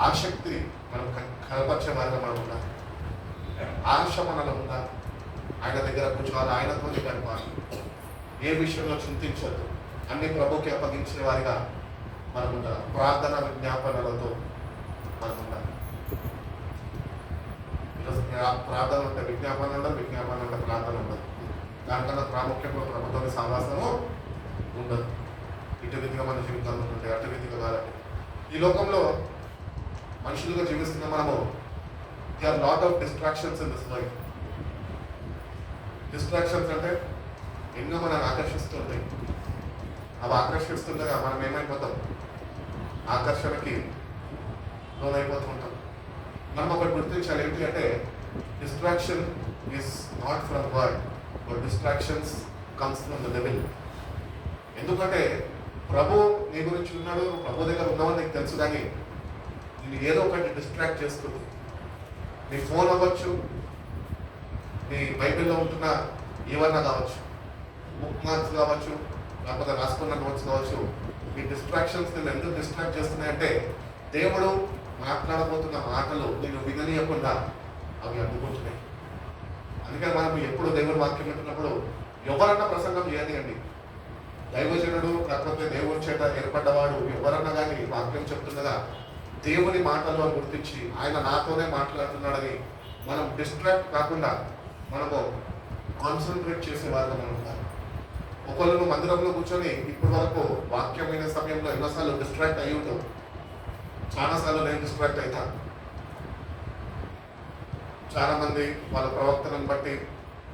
ఆసక్తి మనం కనపరిచే వారిగా మనం ఉండాలి. ఆశ మనలో ఉండాలి. ఆయన దగ్గర కూర్చోవాలి, ఆయనతోనే గడపాలి. ఏ విషయంలో చింతించద్దు, అన్ని ప్రభుకి అప్పగించే వారిగా మనం ఉండాలి. ప్రార్థన విజ్ఞాపనలతో మనం ఉండాలి. ప్రార్థన ఉంటే విజ్ఞాపన ఉండదు, విజ్ఞాపన ఉంటే ప్రార్థన ఉండదు. దానికన్నా ప్రాముఖ్యంగా ప్రభుత్వ సావాసము ఉండదు. ఇటు రీతిగా మన జీవితాలు ఉంటాయి, అటు రీతిగా కాదండి. ఈ లోకంలో మనుషులుగా జీవిస్తున్న మనము they are lot of distractions in this life. Distractions అంటే ఎన్నో మనం ఆకర్షిస్తుంటాయి. అవి ఆకర్షిస్తుండగా మనం ఏమైపోతాం, ఆకర్షణకి లోనైపోతుంటాం. మనం ఒకటి గుర్తించాలి, ఏంటి అంటే distraction is not from God but distractions comes from the devil. ఎందుకంటే ప్రభు నీ గురించి ఉన్నాడు, ప్రభు దగ్గర ఉన్నామని నీకు తెలుసు, కానీ నేను ఏదో ఒకటి డిస్ట్రాక్ట్ చేస్తుంది. నీ ఫోన్ అవ్వచ్చు, నీ బైబిల్లో ఉంటున్న ఏమన్నా కావచ్చు, బుక్ మార్క్స్ కావచ్చు, లేకపోతే రాసుకున్న నోట్స్ కావచ్చు. ఈ డిస్ట్రాక్షన్స్ నేను ఎందుకు డిస్ట్రాక్ట్ చేస్తున్నాయంటే దేవుడు మాట్లాడబోతున్న మాటలు నేను విననీయకుండా అవి అందుకుంటున్నాయి. అందుకని మనం ఎప్పుడు దేవుడు వాక్యం వింటున్నప్పుడు ఎవరన్నా ప్రసంగం చేయనియండి, దైవజనుడు లేకపోతే దేవుని చేత ఏర్పడ్డవాడు ఎవరన్నా కానీ వాక్యం చెప్తుండగా దేవుని మాటలు అని గుర్తించి ఆయన నాతోనే మాట్లాడుతున్నాడని మనం డిస్ట్రాక్ట్ కాకుండా మనము కాన్సన్ట్రేట్ చేసేవారుగా మనం ఉంటాం. ఒకళ్ళు మందిరంలో కూర్చొని ఇప్పటి వరకు వాక్యమైన సమయంలో ఎన్నోసార్లు డిస్ట్రాక్ట్ అయ్యి ఉంటాం. చాలాసార్లు నేను డిస్ట్రాక్ట్ అవుతా. చాలా మంది వాళ్ళ ప్రవర్తనను బట్టి,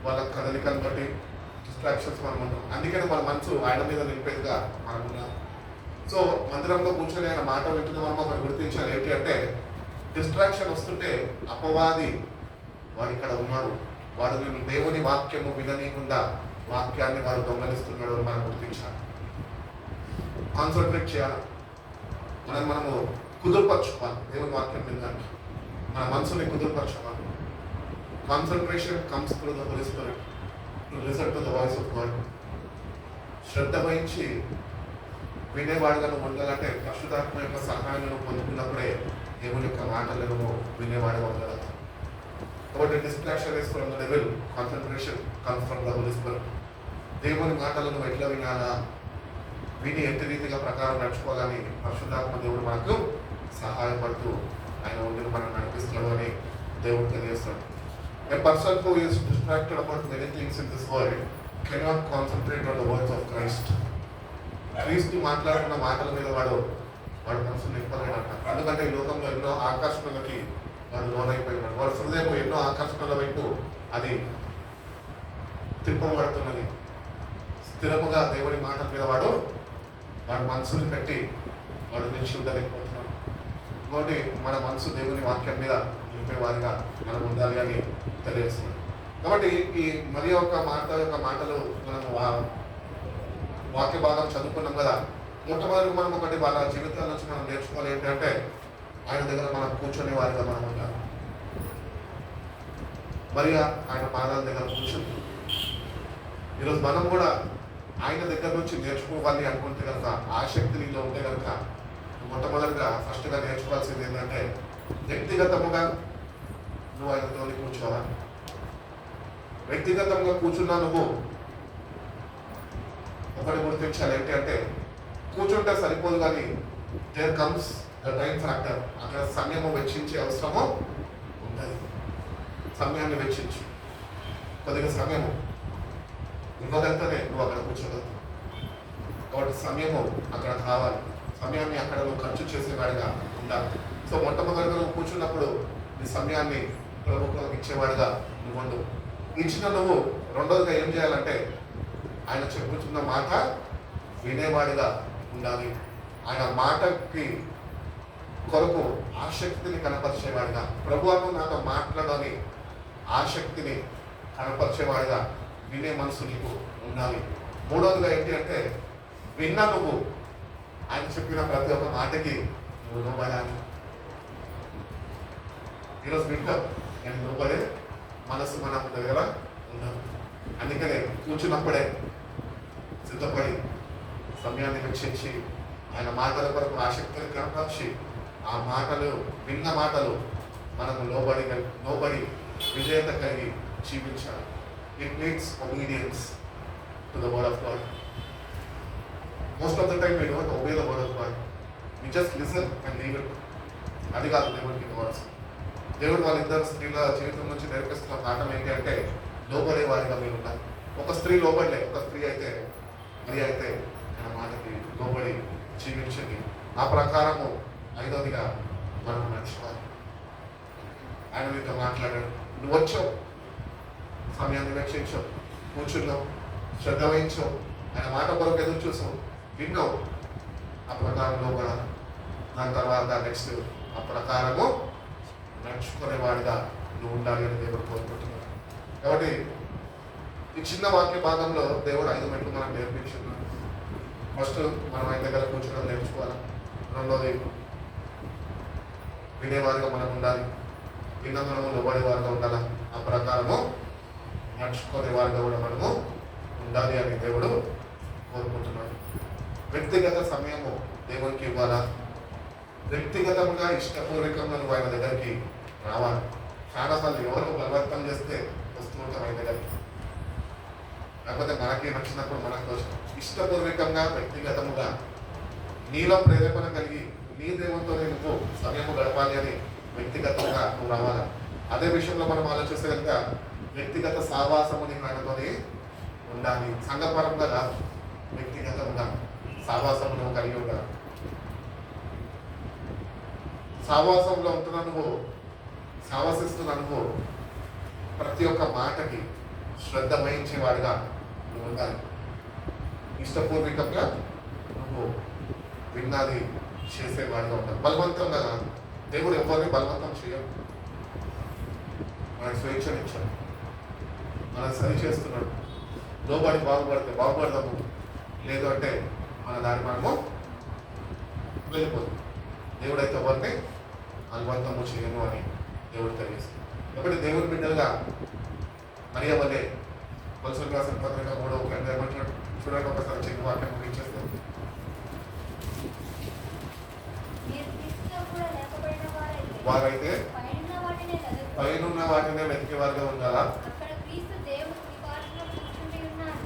వాళ్ళ కదలికను బట్టి, డిస్ట్రాక్షన్స్ మనం ఉంటాం. అందుకని మన మనసు ఆయన మీద నిలిపేదిగా మనం ఉన్నాం. సో మందిరంలో కూర్చొని ఆయన మాట వింటున్నామో మనం గుర్తించాలి. ఏంటి అంటే డిస్ట్రాక్షన్ వస్తుంటే అపవాది వాడు ఇక్కడ ఉన్నాడు, వాడు దేవుని వాక్యము విననీయకుండా వాక్యాన్ని వాడు దొంగలిస్తున్నాడు అని మనం గుర్తించాలి. కాన్సన్ట్రేట్ చేయాలి, మనము కుదురుపరచుకోవాలి. దేవుని వాక్యం వినడానికి మన మనసుని కుదురుపరచుకోవాలి. Concentration comes through the Holi spirit to listen to the voice of God. శ్రద్ధ వహించి వినేవాడుగా నువ్వు ఉండాలంటే పరిశుద్ధాత్మ యొక్క సహాయాన్ని నువ్వు పొందుకున్నప్పుడే దేవుని యొక్క మాటలను వినేవాడుగా ఉండగలవు. కాబట్టి distraction is from the devil, concentration comes from the Holi Spirit. దేవుని మాటలను ఎట్లా వినాలా, విని ఎట్టి రీతిగా ప్రకారం నడుచుకోవాలని పరిశుద్ధాత్మ దేవుడు మనకు సహాయపడుతూ ఆయన ఉండి మనం నడిపిస్తున్నాడు అని దేవుడు తెలియజేస్తాడు. A person who is distracted about many things in this world cannot concentrate on the words of Christ. క్రీస్తు మాట్లాడుతున్న మాటల మీద వాడు మనసు నింపలేడంట. ఎందుకంటే ఈ లోకంలో ఎన్నో ఆకర్షణలకి వాడు లోనైపోయినాడు. వాడు హృదయం ఎన్నో ఆకర్షణల వైపు అది తిప్పబడుతున్నది. స్థిరముగా దేవుని మాటల మీద వాడు మనసుని పెట్టి వాడు నిలిచి ఉండలేకపోతున్నాడు. ఇంకోటి మన మనసు దేవుని వాక్యం మీద నింపేవారిగా మనం ఉండాలి అని తెలియజేస్తున్నాడు. కాబట్టి ఈ మరి యొక్క మాటలు మనము వాక్య భాగం చదువుకున్నాం కదా. మొట్టమొదటి మనం ఒకటి వాళ్ళ జీవితాల నుంచి మనం నేర్చుకోవాలి. ఏంటంటే ఆయన దగ్గర మనం కూర్చొని వారిగా మనం ఉండాలి. మరి ఆయన పాదాల దగ్గర కూర్చొని ఈరోజు మనం కూడా ఆయన దగ్గర నుంచి నేర్చుకోవాలి అనుకుంటే కనుక, ఆసక్తి నీలో ఉంటే కనుక మొట్టమొదటిగా ఫస్ట్గా నేర్చుకోవాల్సింది ఏంటంటే వ్యక్తిగతముగా నువ్వు ఆయనతో కూర్చోవాలి. వ్యక్తిగతంగా కూర్చున్నా నువ్వు ఒకటి గుర్తించాలి. ఏంటి అంటే కూర్చుంటే సరిపోదు, కానీ there comes the time factor. అక్కడ సమయము వెచ్చించే అవసరము ఉంటుంది. సమయాన్ని వెచ్చించు, కొద్దిగా సమయము ఇవ్వగలిగితేనే నువ్వు అక్కడ కూర్చోగలవు. కాబట్టి సమయము అక్కడ కావాలి. సమయాన్ని అక్కడ నువ్వు ఖర్చు చేసేవాడిగా ఉండాలి. సో మొట్టమొదటిగా నువ్వు కూర్చున్నప్పుడు నీ సమయాన్ని ప్రభుత్వం ఇచ్చేవాడిగా నువ్వు ఉండు. ఇచ్చిన నువ్వు రెండోదిగా ఏం చేయాలంటే ఆయన చెప్పుతున్న మాట వినేవాడిగా ఉండాలి. ఆయన మాటకి కొరకు ఆసక్తిని కనపరిచేవాడిగా, ప్రభువును నాతో మాట్లాడని ఆసక్తిని కనపరిచేవాడిగా వినే మనసు నీకు ఉండాలి. మూడవదిగా ఏంటి అంటే విన్నా నువ్వు ఆయన చెప్పిన ప్రతి ఒక్క మాటకి నువ్వు లోబడాలి. ఈరోజు వింటా నేను లోబడే మనసు మన దగ్గర ఉండాలి. అందుకనే కూర్చున్నప్పుడే సిద్ధపడి సమయాన్ని వెచ్చించి ఆయన మాటల కొరకు ఆసక్తిని కనపరిచి ఆ మాటలు విన్న మాటలు మనకు లోబడి విజేత కలిగి జీవించాలి. It needs obedience to the word of God. Most of the time we don't obey the word of God. We just listen and leave it. అది కాదు దేవుడికి కావాల్సింది. దేవుడు వాళ్ళిద్దరు స్త్రీల జీవితం నుంచి నేర్పిస్తున్న పాఠం ఏంటి అంటే లోబడే వారిగా మీరు ఉండాలి. ఒక స్త్రీ లోబడలే, ఒక స్త్రీ అయితే మరి అయితే ఆయన మాటకి లోబడి జీవించండి. ఆ ప్రకారము ఐదవదిగా మనం నడుచుకోవాలి. ఆయన మీతో మాట్లాడాడు, నువ్వు వచ్చావు, సమయాన్ని వెచ్చించావు, కూర్చున్నావు, శ్రద్ధ వహించావు, ఆయన మాట కొరకు ఎదురు చూసావు, విన్నావు, ఆ ప్రకారంలో కూడా దాని తర్వాత నెక్స్ట్ ఆ ప్రకారము నడుచుకునేవాడిగా నువ్వు ఉండాలి అని దేవుడు కోరుకుంటున్నాడు. కాబట్టి ఈ చిన్న వాక్య భాగంలో దేవుడు 5 మెట్లు మనకు నేర్పించున్నాడు. ఫస్ట్ మనం ఆయన దగ్గర కూర్చోడం నేర్చుకోవాలి. రెండోది వినేవారిగా మనం ఉండాలి. విన్న మనము లోబడేవారిగా ఉండాలి. ఆ ప్రకారము నడుచుకునేవారిగా కూడా మనము ఉండాలి అని దేవుడు కోరుకుంటున్నాడు. వ్యక్తిగత సమయము దేవునికి ఇవ్వాలా. వ్యక్తిగతంగా ఇష్టపూర్వకంగా నువ్వు ఆయన దగ్గరికి రావాలి. చాలాసార్లు ఎవరు బలవంతం చేస్తే వస్తూ ఉంటాం ఆయన దగ్గరికి, లేకపోతే మనకి నచ్చినప్పుడు మనకు ఇష్టపూర్వకంగా వ్యక్తిగతముగా నీలో ప్రేరేపణ కలిగి నీ దేవునితో నువ్వు సమయము గడపాలి అని వ్యక్తిగతంగా నువ్వు రావాలి. అదే విషయంలో మనం ఆలోచిస్తే కనుక వ్యక్తిగత సావాసము నీకు ఆయనతోనే ఉండాలి. సంఘపరంగా కాదు, వ్యక్తిగతంగా సావాసము నువ్వు కలిగి ఉండాలి. సావాసంలో ఉంటున్న నువ్వు, సావసిస్తున్న నువ్వు ప్రతి ఒక్క మాటకి శ్రద్ధ వహించేవాడిగా నువ్వు ఉండాలి. ఇష్టపూర్వకంగా నువ్వు విన్నది చేసేవాడిగా ఉండాలి. బలవంతంగా కాదు. దేవుడు ఎవరిని బలవంతం చేయడు. మనకు స్వేచ్ఛనిచ్చాడు, మనకు సరి చేస్తున్నాడు. లోబడి బాగుపడదాము, లేదు అంటే మన దారి మనము వెళ్ళిపోతుంది. దేవుడైతే ఎవరిని బలవంతము చేయను అని దేవుడు తెలియజేస్తుంది. కాబట్టి దేవుని బిడ్డలుగా మరియ వల్లే కొలసలు రాసిన పత్రిక 3:1 ఏమంటున్నాడు చూడండి. ఒకసారి చిన్న వాక్యం ముగించేస్తాం. వారైతే పైనున్న వాటినే వెతికేవారుగా ఉండాలా?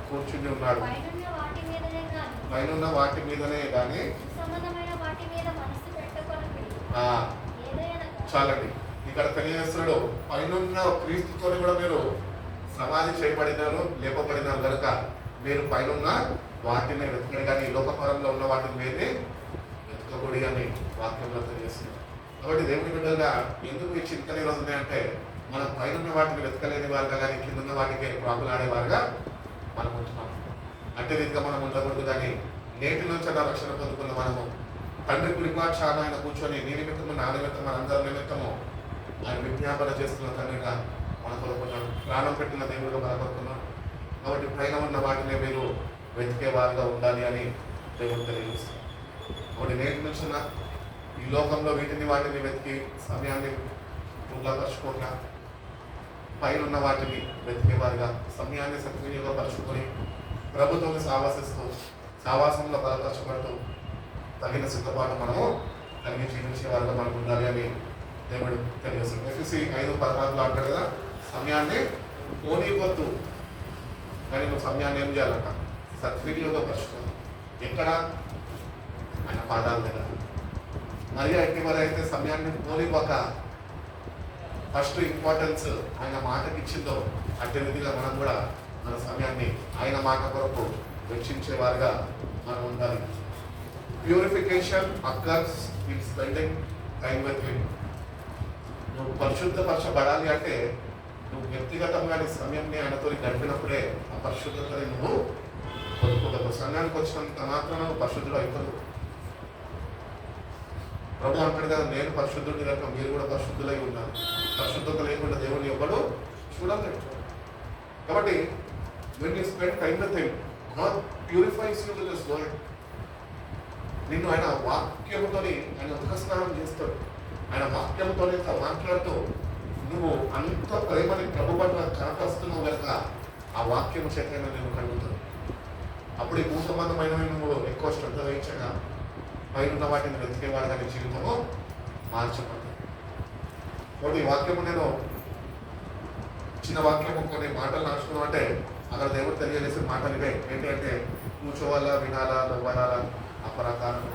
కూర్చుని ఉన్నాడు. పైనున్న వాటి మీదనే కానీ చాలండి. ఇక్కడ తెలియజేస్తున్నాడు, పైనున్న క్రీస్తుతో కూడా మీరు సమాధి చేయబడినారు, లేపబడినారు కనుక మీరు పైనున్న వాటిని వెతకడు కానీ లోకపరంలో ఉన్న వాటిని మీరే వెతకకూడదు అని వాక్యంలో తెలియజేస్తున్నారు. కాబట్టి దేవుని బిడ్డలుగా ఎందుకు ఈ చింతన ఈరోజు ఉన్నాయంటే, మనం పైనున్న వాటిని వెతకలేని వారుగా కానీ కింద వాటికి ప్రాకులాడేవారుగా మనం ఉంటున్నాం. అంటే రీతిగా మనం ఉండకూడదు. కానీ నేటి నుంచి అలా రక్షణ పొందుకున్న మనము తండ్రి కుడిపాక్షాన ఆయన కూర్చొని నీ నిమిత్తము నా నిమిత్తం మనందరి నిమిత్తము ఆయన విజ్ఞాపన చేస్తున్న తండ్రిగా మన కొనుక్కున్నాడు. ప్రాణం పెట్టిన దేవుడిగా బలపడుతున్నాడు. కాబట్టి పైన ఉన్న వాటిని మీరు వెతికే వారుగా ఉండాలి అని దేవుడు తెలియజేస్తుంది. కాబట్టి నేటి నుంచి ఈ లోకంలో వాటిని వెతికి సమయాన్ని వృధాపరచుకోక పైన ఉన్న వాటిని వెతికేవారుగా సమయాన్ని సద్వినియోగపరచుకొని ప్రభుత్వం సావాసంలో బలపరచబడుతూ తగిన సిద్ధపాటు మనము కలిగి జీవించేవారుగా మనకు ఉండాలి అని దేవుడు తెలియజేస్తుంది. ఎఫ్ఎస్సీ 5:16 అంటారు కదా, సమయాన్ని పోనీవద్దు కానీ నువ్వు సమయాన్ని ఏం చేయాలంట? సద్వినియోగపరచుకోవాలి. ఎక్కడ? ఆయన పాదాల దగ్గర. మరియు ఎట్టివరైతే సమయాన్ని పోనివ్వక ఫస్ట్ ఇంపార్టెన్స్ ఆయన మాటకి ఇచ్చిందో అట్టి విధిగా మనం కూడా మన సమయాన్ని ఆయన మాట కొరకు వెచ్చించేవారుగా మనం ఉండాలి. Purification occurs in spending time with him. నువ్వు పరిశుద్ధపరచబడాలి అంటే నువ్వు వ్యక్తిగతంగా నీ సమయాన్ని ఆయనతో గడిపినప్పుడే ఆ పరిశుద్ధతని నువ్వు పొందుకోగలవు. సంఘానికి వచ్చినంత మాత్రం నువ్వు పరిశుద్ధుడు అయిపోదు. ప్రభు అంటాడు కదా, నేను పరిశుద్ధుడిని కనుక మీరు కూడా పరిశుద్ధులై ఉన్నారు. పరిశుద్ధత లేకుండా దేవుని ఎవ్వడు చూడలేడు. కాబట్టి when you spend time with him, God purifies you with his word. నిన్ను ఆయన వాక్యముతో ఆయన ఉదకస్నానం చేస్తాడు. ఆయన వాక్యముతో మాట్లాడుతూ నువ్వు అంత ప్రేమని ప్రభు పట్ల కనపరుస్తున్నావు కనుక ఆ వాక్యము చేత నేను కలుగుతాను. అప్పుడు ఈ భూసంబంధమైనవి నువ్వు ఎక్కువ శ్రద్ధ వహించగా పైన వాటిని వెతికేవాడు కానీ జీవితము మార్చబడదు. కాబట్టి ఈ వాక్యము నేను చిన్న వాక్యము కొన్ని మాటలు నడుచుకున్నాం అంటే అక్కడ దేవుడు తెలియజేసిన మాటలు ఇవే. ఏంటంటే కూర్చోవాలా, వినాలా, నవ్వాలా, అపరాకారం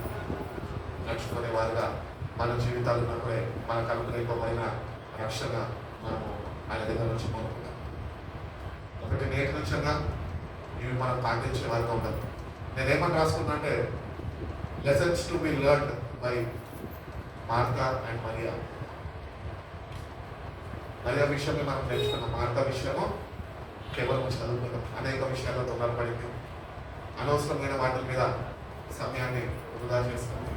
నడుచుకునే వారుగా మన జీవితాలు ఉన్నప్పుడే మనకు అనుగ్రహింపబడిన రక్షణ మనము ఆయన దగ్గర నుంచి పొందుకుంటాం. ఒకటి నేటి నుంచి ఇవి మనం పాటించే వారుగా ఉండాలి. నేనేమని రాసుకున్నా అంటే lessons to be learned by Martha and Maria. Maria విషయమే మనం నేర్చుకున్నాం. మార్తా విషయము కేవలం చదువుకున్నాం. అనేక విషయాల్లో తొందరపడింది. అనవసరమైన వాటి మీద సమయాన్ని వృధా చేస్తుంది.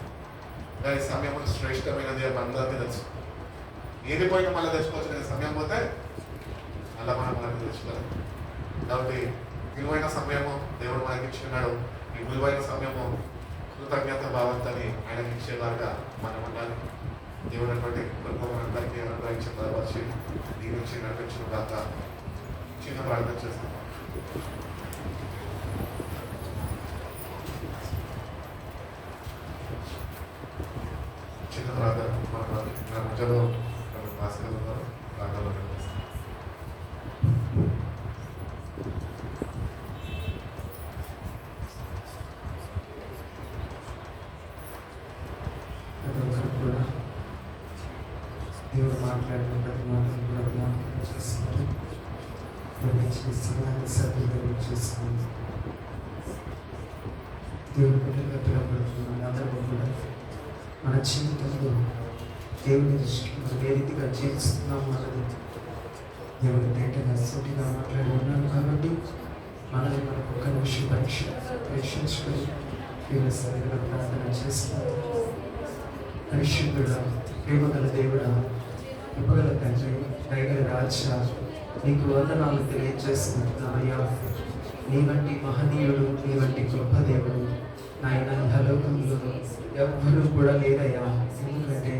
కానీ సమయం శ్రేష్టమైనది అని అందరికీ తెలుసు. ఏది పోయినా మళ్ళీ తెచ్చుకోవచ్చు, కానీ సమయం పోతే అలా మనం తెచ్చుకోవాలి. కాబట్టి విలువైన సమయము దేవుడు మనకి ఇచ్చినాడు. ఈ విలువైన సమయము కృతజ్ఞత భావంతని ఆయనకి ఇచ్చేలాగా మనం ఉండాలి. దేవుడు అటువంటి అందరికీ అనుగ్రహించిన బలపరిచి దీవించి నడిపించిన కాక చిన్న ప్రార్థన చేస్తాం. చిన్న ప్రార్థన మన మధ్యలో భాస్కర్ ఉన్నారు. ప్రార్థనలో నిర్వహిస్తాం. దేవుడు మాట్లాడిన ప్రతి మాటలు కూడా జ్ఞాపకం చేస్తున్నారు. సమయాన్ని సద్వినియోగం చేస్తున్నాను. దేవుడి బిడ్డగా పిలువబడుతున్నాను. అందరూ కూడా మన జీవితంలో దేవుని దృష్టికి మనం ఏ రీతిగా జీవిస్తున్నాము అన్నది దేవుడి బయటగా సూటిగా మాట్లాడి ఉన్నాను. కాబట్టి మనల్ని మనకు ఒక నిమిషం పరీక్షించుకొని దేవుని సరిగ్గా ప్రార్థన చేస్తాం. పరిశుద్ధుడా, ప్రేమగల దేవుడా, కృపగల తండ్రి, దయగల రాజా, నీకు వందనాలు తెలియజేస్తున్నామయ్యా. నీ వంటి మహనీయుడు, నీ వంటి గొప్ప దేవుడు నాయన ఇహలోకంలో ఎవ్వరూ కూడా లేదయ్యా. ఎందుకంటే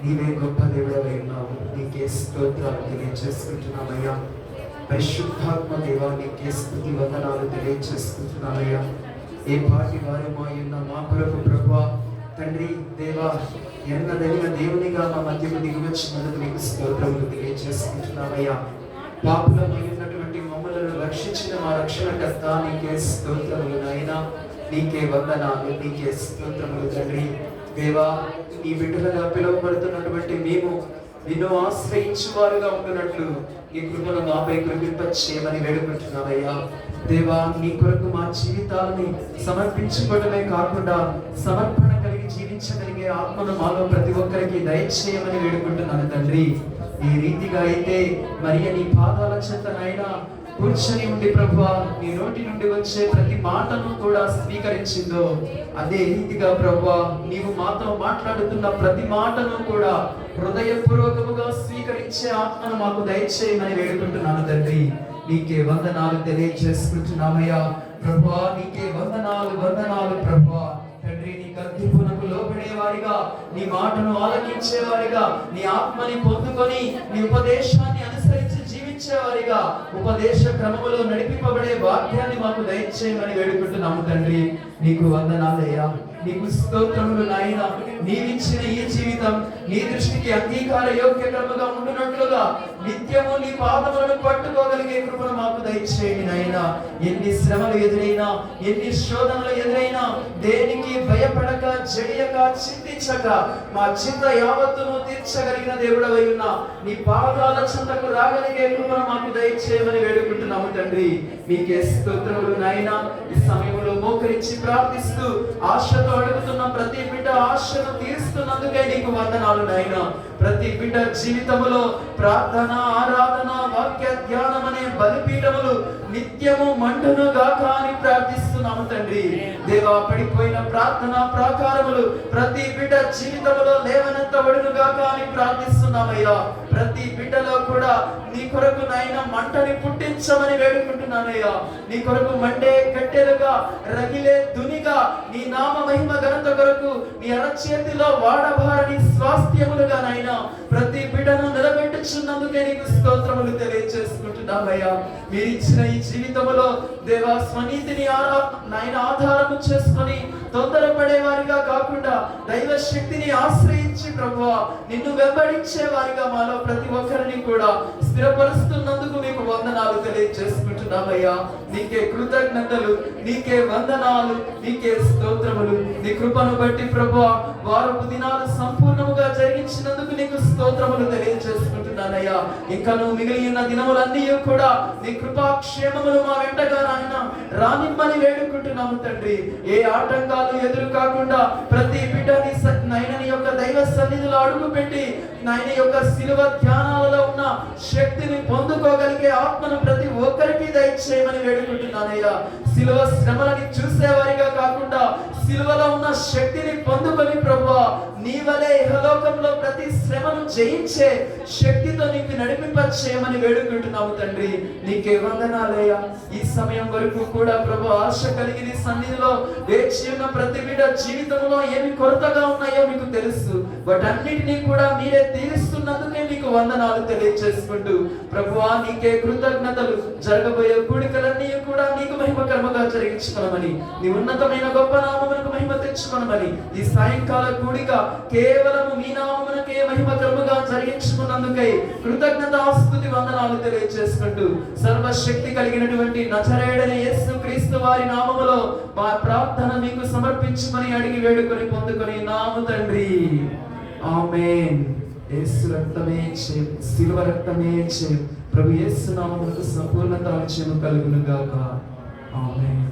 నీవే గొప్ప దేవుడవై ఉన్నావు. నీకే స్తోత్రాలు తెలియజేసుకుంటున్నామయ్యా. పరిశుద్ధాత్మ దేవా, నీకే స్తుతి వందనాలు తెలియజేసుకుంటున్నామయ్యా. ఏ పాటి వారేమో ఉన్న మా కొరకు ప్రభువా తండ్రి దేవా, ఎన్నదగిన దేవునిగా మా మధ్యకు దిగివచ్చినందుకు నీకు స్తోత్రములు తెలియజేసుకుంటున్నామయ్యా. పాపులమై ఉన్నటువంటి మమ్మలను రక్షించిన మా రక్షణకర్త నీకే స్తోత్రములు నాయనా. నీకే వందనాలు, నీకే స్తోత్రములు తండ్రి దేవా. నీ బిడ్డలుగా పిలువబడుతున్నటువంటి మేము నిన్ను ఆశ్రయించువారుగా ఉంటున్నట్లు నీ కృపను మాపై కృపింపచేయమని వేడుకుంటున్నామయ్యా. దేవా, నీ కొరకు మా జీవితాలని సమర్పించుకోవడమే కాకుండా సమర్పణ కలిగి జీవించగలిగే ఆత్మను మాలో ప్రతి ఒక్కరికి దయచేయమని వేడుకుంటున్నాను తండ్రి. ఈ రీతిగా అయితే మరి నీ పాదాల చెంతనైనా కూర్చొని ఉండి ప్రభువా నీ నోటి నుండి వచ్చే ప్రతి మాటను కూడా స్వీకరించిందో అదే రీతిగా ప్రభువా నీవు మాతో మాట్లాడుతున్న ప్రతి మాటను కూడా హృదయపూర్వకముగా స్వీకరించే ఆత్మను మాకు దయచేయమని వేడుకుంటున్నాను తండ్రి. నీకే వందనాలు తెలియజేసుకుంటున్నామయ్యా. ప్రభువా నీకే వందనాలు వందనాలు ప్రభువా. తండ్రి, నీ గద్దింపునకు లోబడేవారిగా, నీ మాటను ఆలకించేవారిగా, నీ ఆత్మని పొందుకొని నీ ఉపదేశాన్ని అనుసరించి జీవించేవారిగా, ఉపదేశ క్రమములో నడిపింపబడే భాగ్యాన్ని మాకు దయచేయమని వేడుకుంటున్నాము తండ్రి. నీకు వందనాలయ్యా, నీకు స్తోత్రములు నాయన. నీవిచ్చిన ఈ జీవితం నీ దృష్టికి అంగీకార యోగ్యకరముగా ఉండునట్లుగా నిత్యము నీ పాదములను పట్టుకోగలిగే కృపను మాకు దయచేయండి నాయన. ఎన్ని శ్రమలు ఎదురైనా, ఎన్ని శోధనలు ఎదురైనా దేనికి భయపడక, జడియక, చింతించక మా చింత యావత్తును తీర్చగలిగిన దేవుడవై ఉన్న నీ పాదాల చెంతకు రాగలిగే కృపను మాకు దయచేయమని వేడుకుంటున్నాము తండ్రి. మీకే స్తోత్రములు నాయన. ఈ సమయంలో మోకరించి ప్రార్థిస్తూ ఆశతో అడుగుతున్న ప్రతి బిడ్డ ఆశను తీరుస్తున్నందుకే నీకు వందనాలు నాయన. ప్రతి బిడ్డ జీవితములో ప్రార్థన, ఆరాధన, వాక్య ధ్యానం అనే బలిపీఠములు నిత్యము మండును గాక అని ప్రార్థిస్తున్నాము తండ్రి. దేవా, పడిపోయిన ప్రార్థన ప్రాకారములు ప్రతి బిడ్డ జీవితములో లేవనెత్తబడును గాక అని ప్రార్థిస్తున్నామయ్యా. ప్రతి బిడ్డలో కూడా నీ కొరకు నాయన మంటని పుట్టించమని వేడుకుంటున్నానయ్యా. నీ కొరకు మండే కట్టెలుగా, రగిలే దునిగా, నీ నామ మహిమ ఘనత కొరకు నీ అరచేతిలో వాడబారని స్వాస్థ్యములుగా నాయన ప్రతి బిడ్డను నిలబెట్టుచున్నందుకే నీకు స్తోత్రములు తెలియజేసుకుంటున్నామయ్యా. మీరిచ్చిన ఈ జీవితములో దేవా స్వనీతిని నాయన ఆధారము చేసుకొని తొందరపడే వారిగా కాకుండా దైవ శక్తిని ఆశ్రయించి ప్రభువా నిన్ను వెంబడించే వారిగా మాలో ప్రతి ఒక్కరిని కూడా స్థిరపరుస్తున్నందుకు నీకు వందనాలు తెలియజేసుకుంటున్నామయ్యా. నీకే కృతజ్ఞతలు, నీకే వందనాలు, నీకే స్తోత్రములు. నీ కృపను బట్టి ప్రభువా వారపు దినాలు సంపూర్ణముగా జరిగించినందుకు నీకు స్తోత్రములు తెలియజేసుకుంటున్నానయ్యా. ఇంకా నువ్వు మిగిలిన దినములన్నీ కూడా నీ కృపాక్షేమములు మా వెంటగా నాయన రానిమ్మని వేడుకుంటున్నాము తండ్రి. ఏ ఆటంకాలు ఎదురు కాకుండా ప్రతి బిడ్డని నాయన నీ యొక్క దైవ సన్నిధిలో అడుగు పెట్టి నాయన యొక్క శిలువ ధ్యానాలలో ఉన్న శక్తిని పొందుకోగలిగే ఆత్మను ప్రతి ఒక్కరికి దయచేయమని వేడుకుంటున్నానయ్యా. శిలువ శ్రమలని చూసేవారిగా కాకుండా శిలువలో ఉన్న శక్తిని పొందుకొని ప్రభువా నీ వలే ఇహలోకంలో ప్రతి శ్రమను జయించే శక్తితో నీకు నడిపింపచేయమని వేడుకుంటున్నాము తండ్రి. నీకే వందనాలయ్యా. ఈ సమయం వరకు కూడా ప్రభు ఆశ కలిగి నీ సన్నిధిలో వేచి ఉన్న ప్రతి బిడ్డ జీవితంలో ఏమి కొరతగా ఉన్నాయో మీకు తెలుసు. వాటన్నిటినీ కూడా మీరే తీరుస్తున్నందుకే మీకు వందనాలు తెలియజేసుకుంటూ ప్రభువా నీకే కృతజ్ఞతలు. జరగబోయే కూడికలన్నీ కూడా నీకు మహిమకరముగా జరిగించుకోనమని, నీ ఉన్నతమైన గొప్ప నామమునకు మహిమ తెచ్చుకోనమని, ఈ సాయంకాల కూడిక కేవలము మీ నామమునకే మహిమకరముగా జరిగించుకున్నందుకై కృతజ్ఞతాస్తుతి వందనాలు తెలియజేసుకుంటూ సర్వశక్తి కలిగినటువంటి నజరేయుడైన యేసు క్రీస్తు వారి నామములో మా ప్రార్థన మీకు సమర్పించుకొని అడిగి వేడుకొని పొందుకొని నాము తండ్రి. ఆమేన్. యేసు రక్తమే జయం, శిలువ రక్తమే జయం. ప్రభు యేసు నామమునకు సంపూర్ణత కలుగును గాక. ఆమేన్.